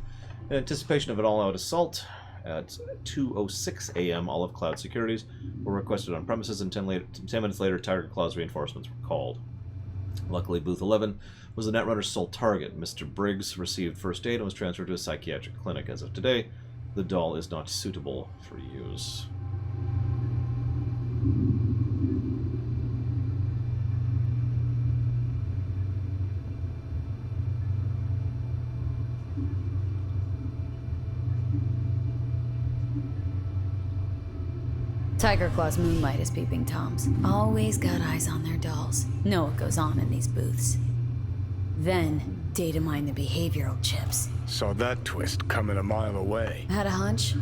In anticipation of an all-out assault, at 2:06 a.m., Olive Cloud securities were requested on premises, and 10 minutes later, Tiger Claw's reinforcements were called. Luckily, Booth 11 was the Netrunner's sole target. Mr. Briggs received first aid and was transferred to a psychiatric clinic. As of today, the doll is not suitable for use. Tiger Claw's moonlight is peeping Toms. Always got eyes on their dolls. Know what goes on in these booths. Then, data mine the behavioral chips. Saw that twist coming a mile away. Had a hunch?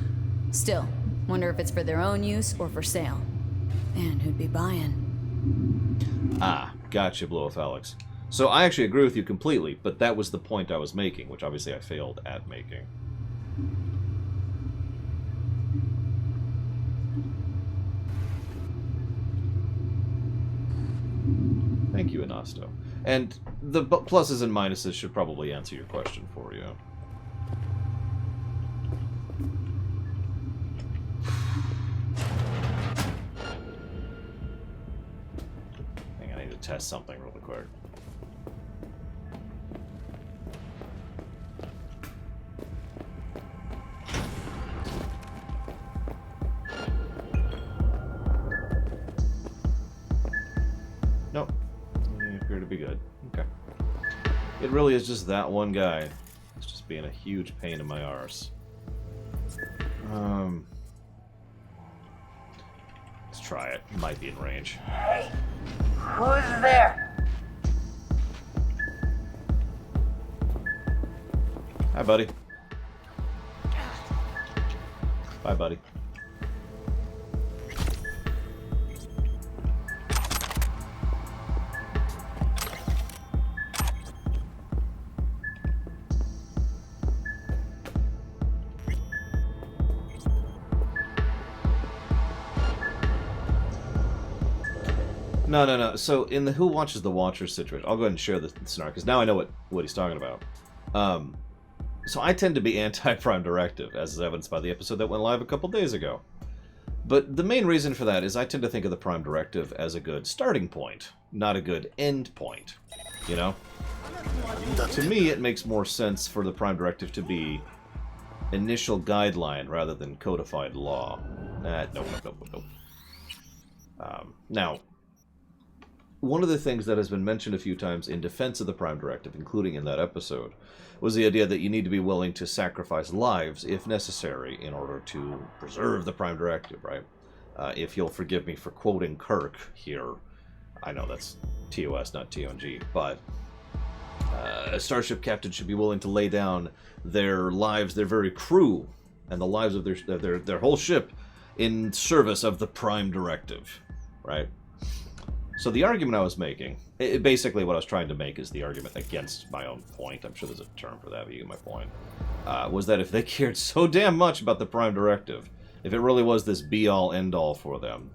Still, wonder if it's for their own use or for sale. And who'd be buying? Ah, gotcha, Blow of Alex. So I actually agree with you completely, but that was the point I was making, which obviously I failed at making. Thank you, Inasto. And the pluses and minuses should probably answer your question for you. Hang on, I need to test something really quick. Nope. You appear to be good. Okay. It really is just that one guy. It's just being a huge pain in my arse. Let's try it. It might be in range. Hey, who's there? Hi, buddy. Bye, buddy. No. So in the Who Watches the Watchers situation, I'll go ahead and share the scenario, because now I know what he's talking about. So I tend to be anti-Prime Directive, as is evidenced by the episode that went live a couple days ago. But the main reason for that is I tend to think of the Prime Directive as a good starting point, not a good end point. You know? To me, it makes more sense for the Prime Directive to be initial guideline rather than codified law. Nope. Now, one of the things that has been mentioned a few times in defense of the Prime Directive, including in that episode, was the idea that you need to be willing to sacrifice lives, if necessary, in order to preserve the Prime Directive, right? If you'll forgive me for quoting Kirk here, I know that's TOS, not TNG, but a starship captain should be willing to lay down their lives, their very crew, and the lives of their whole ship in service of the Prime Directive, right? So the argument I was making, basically what I was trying to make is the argument against my own point. I'm sure there's a term for that, but you get my point. Was that if they cared so damn much about the Prime Directive, if it really was this be-all, end-all for them,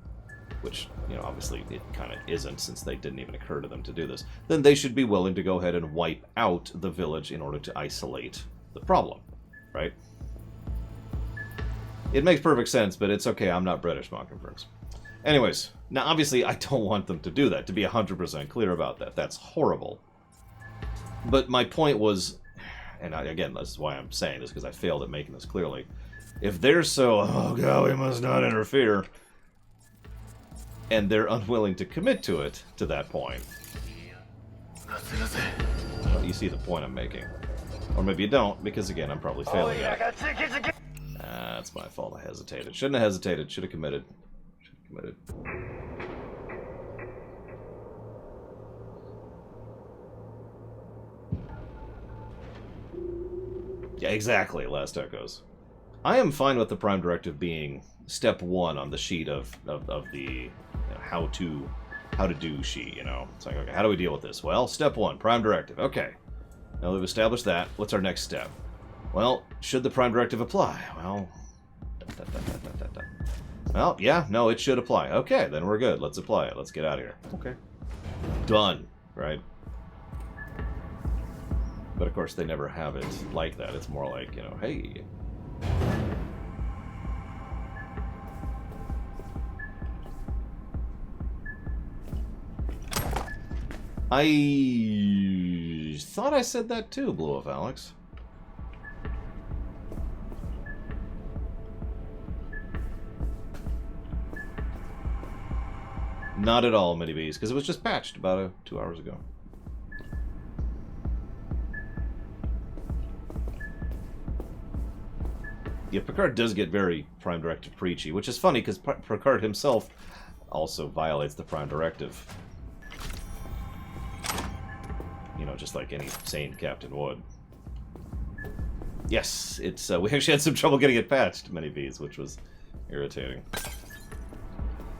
which, you know, obviously it kind of isn't since they didn't even occur to them to do this, then they should be willing to go ahead and wipe out the village in order to isolate the problem, right? It makes perfect sense, but it's okay, I'm not British, Mockingbirds. Anyways, now obviously I don't want them to do that, to be 100% clear about that. That's horrible. But my point was, and again, that's why I'm saying this, because I failed at making this clearly. If they're so, oh god, we must not interfere, and they're unwilling to commit to it, to that point, well, you see the point I'm making. Or maybe you don't, because again, I'm probably failing at it. That's my fault, I hesitated. Shouldn't have hesitated, should have committed. Yeah, exactly, Last Echoes. I am fine with the Prime Directive being step 1 on the sheet of the you know, how to do sheet, you know. It's like, okay, how do we deal with this? Well, step 1, Prime Directive. Okay. Now that we've established that, what's our next step? Well, should the Prime Directive apply? Well, well, yeah, no, it should apply. Okay, then we're good. Let's apply it. Let's get out of here. Okay. Done, right? But of course, they never have it like that. It's more like, you know, hey. I thought I said that too, Blue of Alex. Not at all, Mini Bees, because it was just patched about 2 hours ago. Yeah, Picard does get very Prime Directive preachy, which is funny because Picard himself also violates the Prime Directive. You know, just like any sane captain would. Yes, it's we actually had some trouble getting it patched, Mini Bees, which was irritating.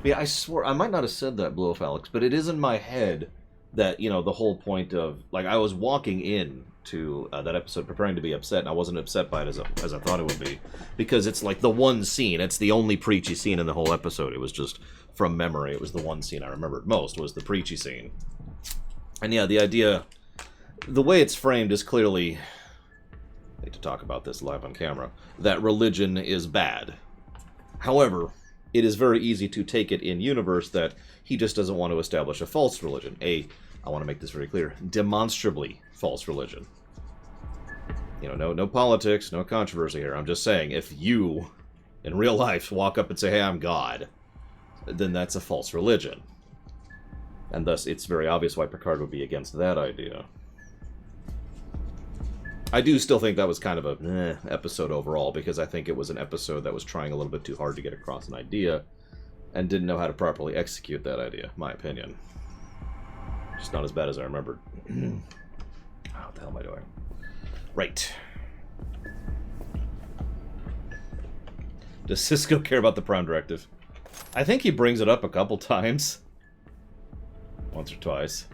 Yeah, I swore, I might not have said that, Blue Wolf Alex, but it is in my head that, you know, the whole point of, like, I was walking in to that episode preparing to be upset, and I wasn't upset by it as I thought it would be, because it's, like, the one scene, it's the only preachy scene in the whole episode. It was just, from memory, it was the one scene I remembered most, was the preachy scene. And yeah, the idea, the way it's framed is clearly, I hate to talk about this live on camera, that religion is bad. However, it is very easy to take it in universe that he just doesn't want to establish a false religion. I want to make this very clear, demonstrably false religion. You know, no politics, no controversy here. I'm just saying, if you, in real life, walk up and say, hey, I'm God, then that's a false religion. And thus, it's very obvious why Picard would be against that idea. I do still think that was kind of a episode overall, because I think it was an episode that was trying a little bit too hard to get across an idea, and didn't know how to properly execute that idea, my opinion. Just not as bad as I remembered. What the hell am I doing? Right. Does Cisco care about the Prime Directive? I think he brings it up a couple times. Once or twice.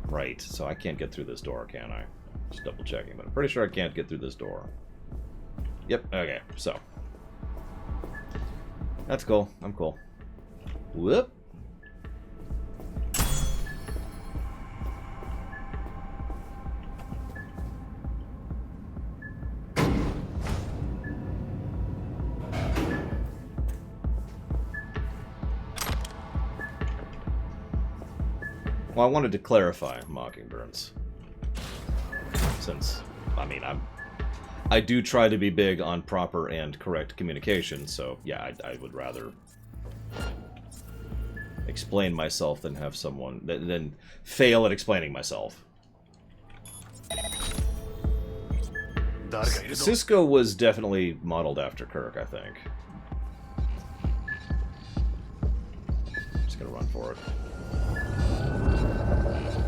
Right, so I can't get through this door, can I? Just double checking, but I'm pretty sure I can't get through this door. Yep, okay, so. That's cool, I'm cool. Whoop. Well, I wanted to clarify Mockingbirds. Since, I mean, I do try to be big on proper and correct communication, so yeah, I would rather explain myself than have someone than fail at explaining myself. Cisco was definitely modeled after Kirk, I think. Just gonna run for it.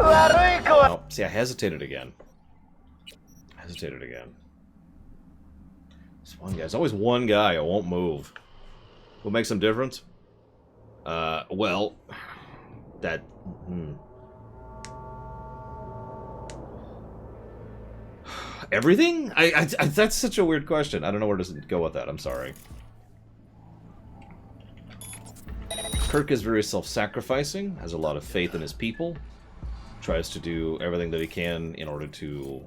Oh, see, I hesitated again. This one guy. There's always one guy who won't move. What makes him different? Well, that... Everything? That's such a weird question. I don't know where to go with that. I'm sorry. Kirk is very self-sacrificing, has a lot of faith in his people, tries to do everything that he can in order to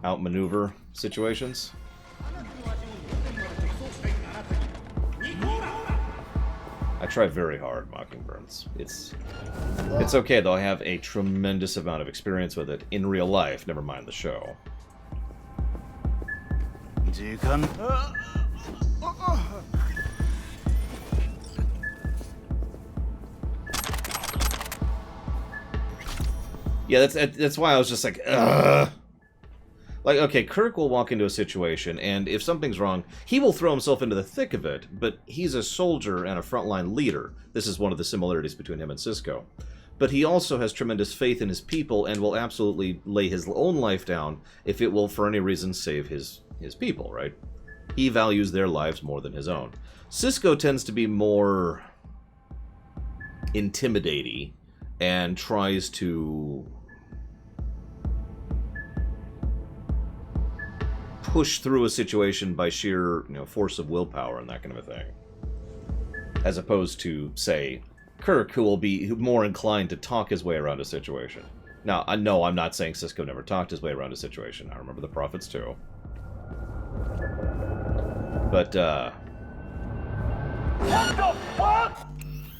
outmaneuver situations. I try very hard, Mockingbirds. It's okay, though. I have a tremendous amount of experience with it in real life, never mind the show. Yeah, that's why I was just like, ugh. Like, okay, Kirk will walk into a situation, and if something's wrong, he will throw himself into the thick of it, but he's a soldier and a frontline leader. This is one of the similarities between him and Cisco. But he also has tremendous faith in his people and will absolutely lay his own life down if it will, for any reason, save his people, right? He values their lives more than his own. Cisco tends to be more intimidating and tries to push through a situation by sheer, force of willpower and that kind of a thing. As opposed to, say, Kirk, who will be more inclined to talk his way around a situation. Now, no, I'm not saying Cisco never talked his way around a situation. I remember the Prophets too. But, what the fuck?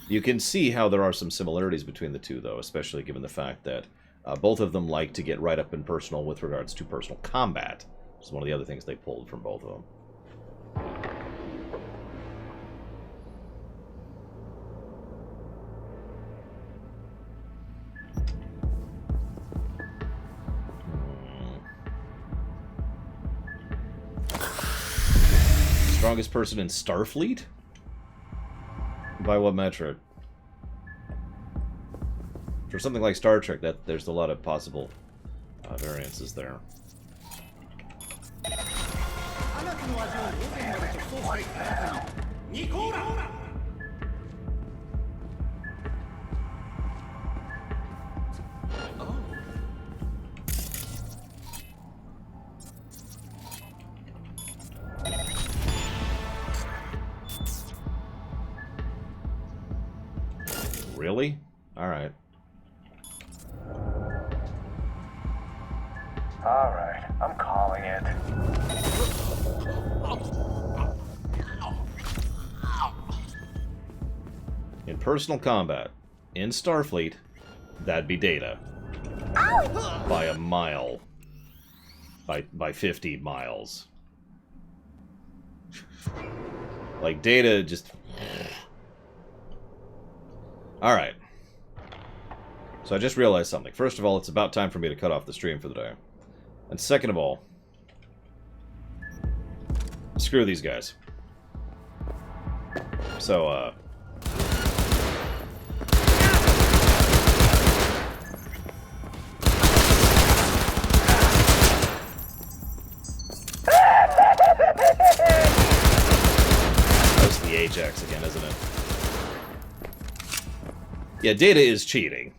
You can see how there are some similarities between the two, though, especially given the fact that both of them like to get right up and personal with regards to personal combat. It's one of the other things they pulled from both of them. Strongest person in Starfleet? By what metric? For something like Star Trek, there's a lot of possible variances there. Really? Alright. Alright, I'm calling it. In personal combat, in Starfleet, that'd be Data. By a mile. By 50 miles. Like, Data just... Alright. So I just realized something. First of all, it's about time for me to cut off the stream for the day. And second of all, screw these guys. So, that's the Ajax again, isn't it? Yeah, Data is cheating.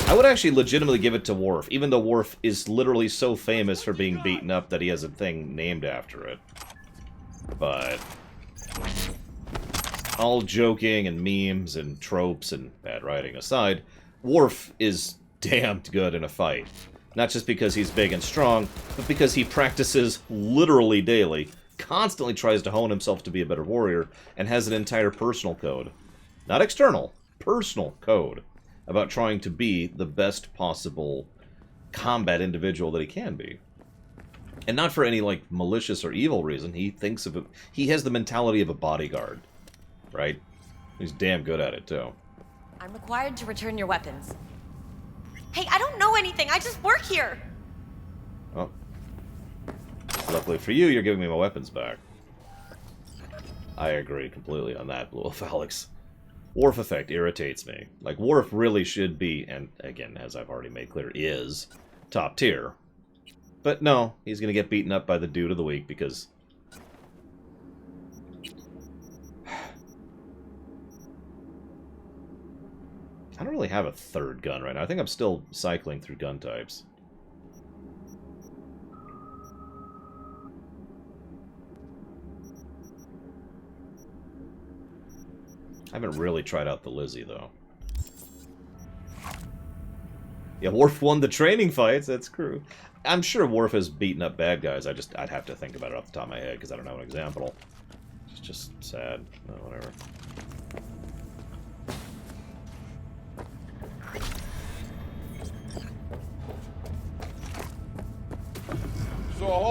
I would actually legitimately give it to Worf, even though Worf is literally so famous for being beaten up that he has a thing named after it. But all joking and memes and tropes and bad writing aside, Worf is damned good in a fight. Not just because he's big and strong, but because he practices literally daily, constantly tries to hone himself to be a better warrior, and has an entire personal code. Not external, personal code about trying to be the best possible combat individual that he can be. And not for any, like, malicious or evil reason. He thinks of it. He has the mentality of a bodyguard, right? He's damn good at it, too. I'm required to return your weapons. Hey, I don't know anything. I just work here. Well, luckily for you, you're giving me my weapons back. I agree completely on that, Blue Wolf Alex. Worf effect irritates me. Like, Worf really should be, and again, as I've already made clear, is top tier. But no, he's going to get beaten up by the dude of the week because... I don't really have a third gun right now. I think I'm still cycling through gun types. I haven't really tried out the Lizzie, though. Yeah, Worf won the training fights. That's true. I'm sure Worf has beaten up bad guys. I'd have to think about it off the top of my head because I don't have an example. It's just sad. Oh, whatever.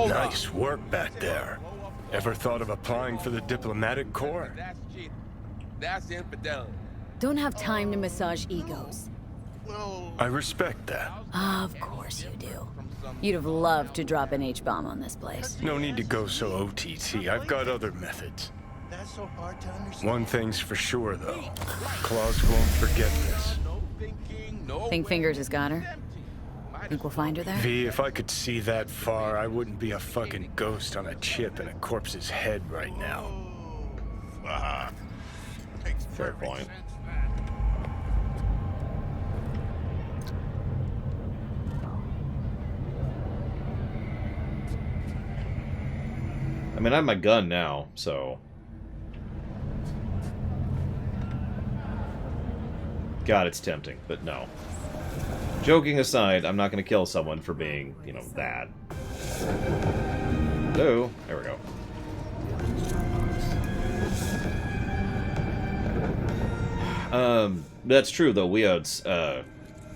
Nice work back there. Ever thought of applying for the diplomatic corps? That's infidelity. Don't have time to massage egos. I respect that. Of course you do. You'd have loved to drop an H-bomb on this place. No need to go so OTT. I've got other methods. One thing's for sure, though. Claus won't forget this. Think Fingers has got her? Think we'll find her there? V, if I could see that far, I wouldn't be a fucking ghost on a chip in a corpse's head right now. Fair point. I mean, I have my gun now, so... God, it's tempting, but no. Joking aside, I'm not going to kill someone for being, you know, that. Hello? There we go. That's true, though.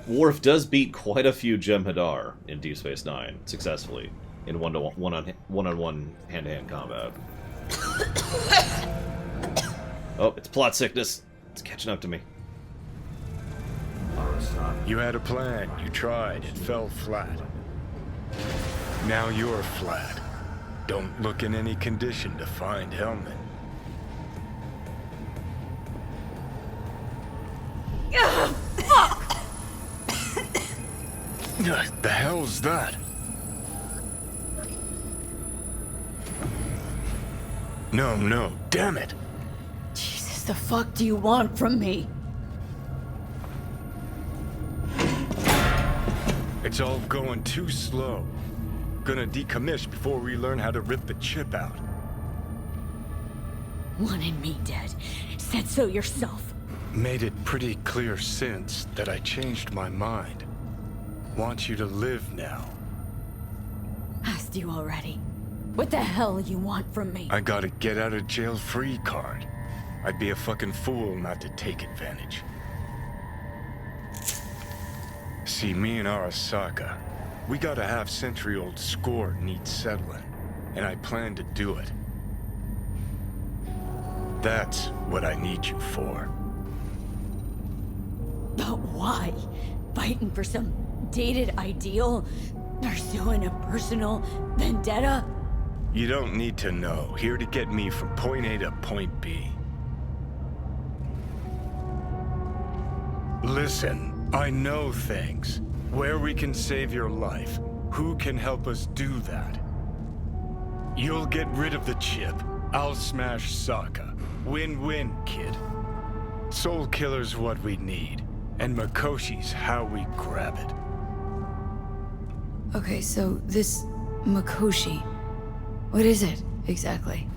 Worf does beat quite a few Jem'Hadar in Deep Space Nine, successfully, in one-on-one hand-to-hand combat. Oh, it's plot sickness. It's catching up to me. You had a plan, you tried, it fell flat. Now you're flat. Don't look in any condition to find Hellman. Fuck! The hell's that? No, damn it! Jesus, the fuck do you want from me? It's all going too slow. Gonna decommission before we learn how to rip the chip out. Wanted me dead. Said so yourself. Made it pretty clear since that I changed my mind. Want you to live now. Asked you already. What the hell you want from me? I got a get out of jail free card. I'd be a fucking fool not to take advantage. See, me and Arasaka, we got a half-century-old score needs settling, and I plan to do it. That's what I need you for. But why? Fighting for some dated ideal? Pursuing a personal vendetta? You don't need to know. Here to get me from point A to point B. Listen. I know things. Where we can save your life. Who can help us do that? You'll get rid of the chip. I'll smash Sokka. Win-win, kid. Soul Killer's what we need. And Makoshi's how we grab it. Okay, so this Makoshi, what is it exactly?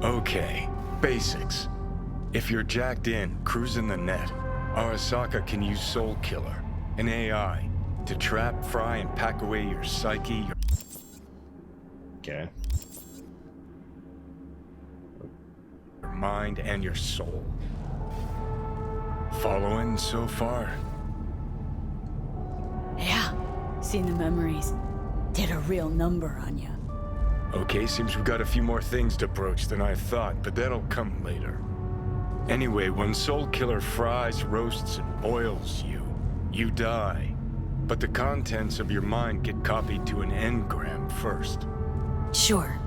Okay, basics. If you're jacked in, cruising the net, Arasaka can use Soul Killer, an AI, to trap, fry, and pack away your psyche, Okay. your mind, and your soul. Following so far? Yeah, seen the memories. Did a real number on you. Okay, seems we've got a few more things to broach than I thought, but that'll come later. Anyway, when Soul Killer fries, roasts, and boils you, you die. But the contents of your mind get copied to an engram first. Sure.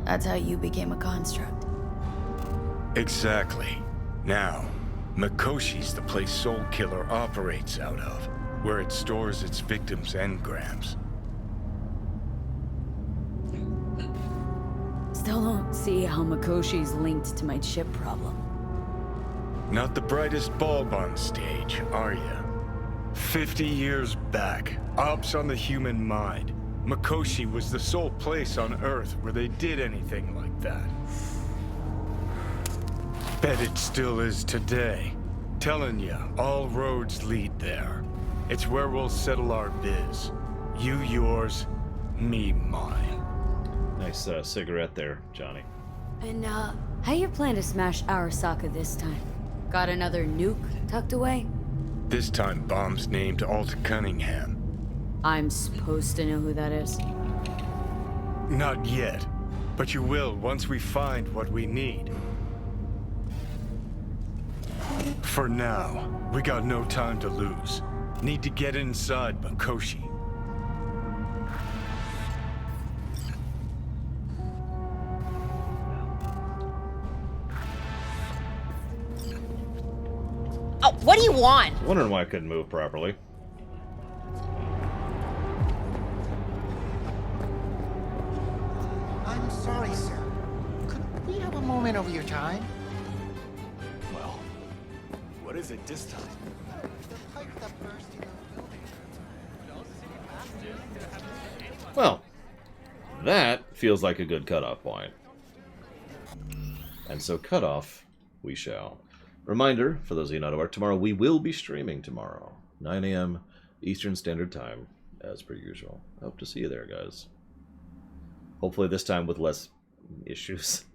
That's how you became a construct. Exactly. Now, Mikoshi's the place Soul Killer operates out of, where it stores its victims' engrams. Still don't see how Mikoshi's linked to my chip problem. Not the brightest bulb on stage, are ya? 50 years back, ops on the human mind. Mikoshi was the sole place on Earth where they did anything like that. Bet it still is today. Telling ya, all roads lead there. It's where we'll settle our biz. You yours, me mine. Nice cigarette there, Johnny. And, how you plan to smash Arasaka this time? Got another nuke tucked away? This time, bomb's named Alt Cunningham. I'm supposed to know who that is. Not yet, but you will once we find what we need. For now, we got no time to lose. Need to get inside Mikoshi. Oh, what do you want? Wondering why I couldn't move properly. I'm sorry, sir. Could we have a moment of your time? Well, what is it this time? Well, that feels like a good cutoff point. And so cutoff we shall. Reminder, for those of you not aware, tomorrow we will be streaming tomorrow. 9 a.m. Eastern Standard Time, as per usual. I hope to see you there, guys. Hopefully this time with less issues.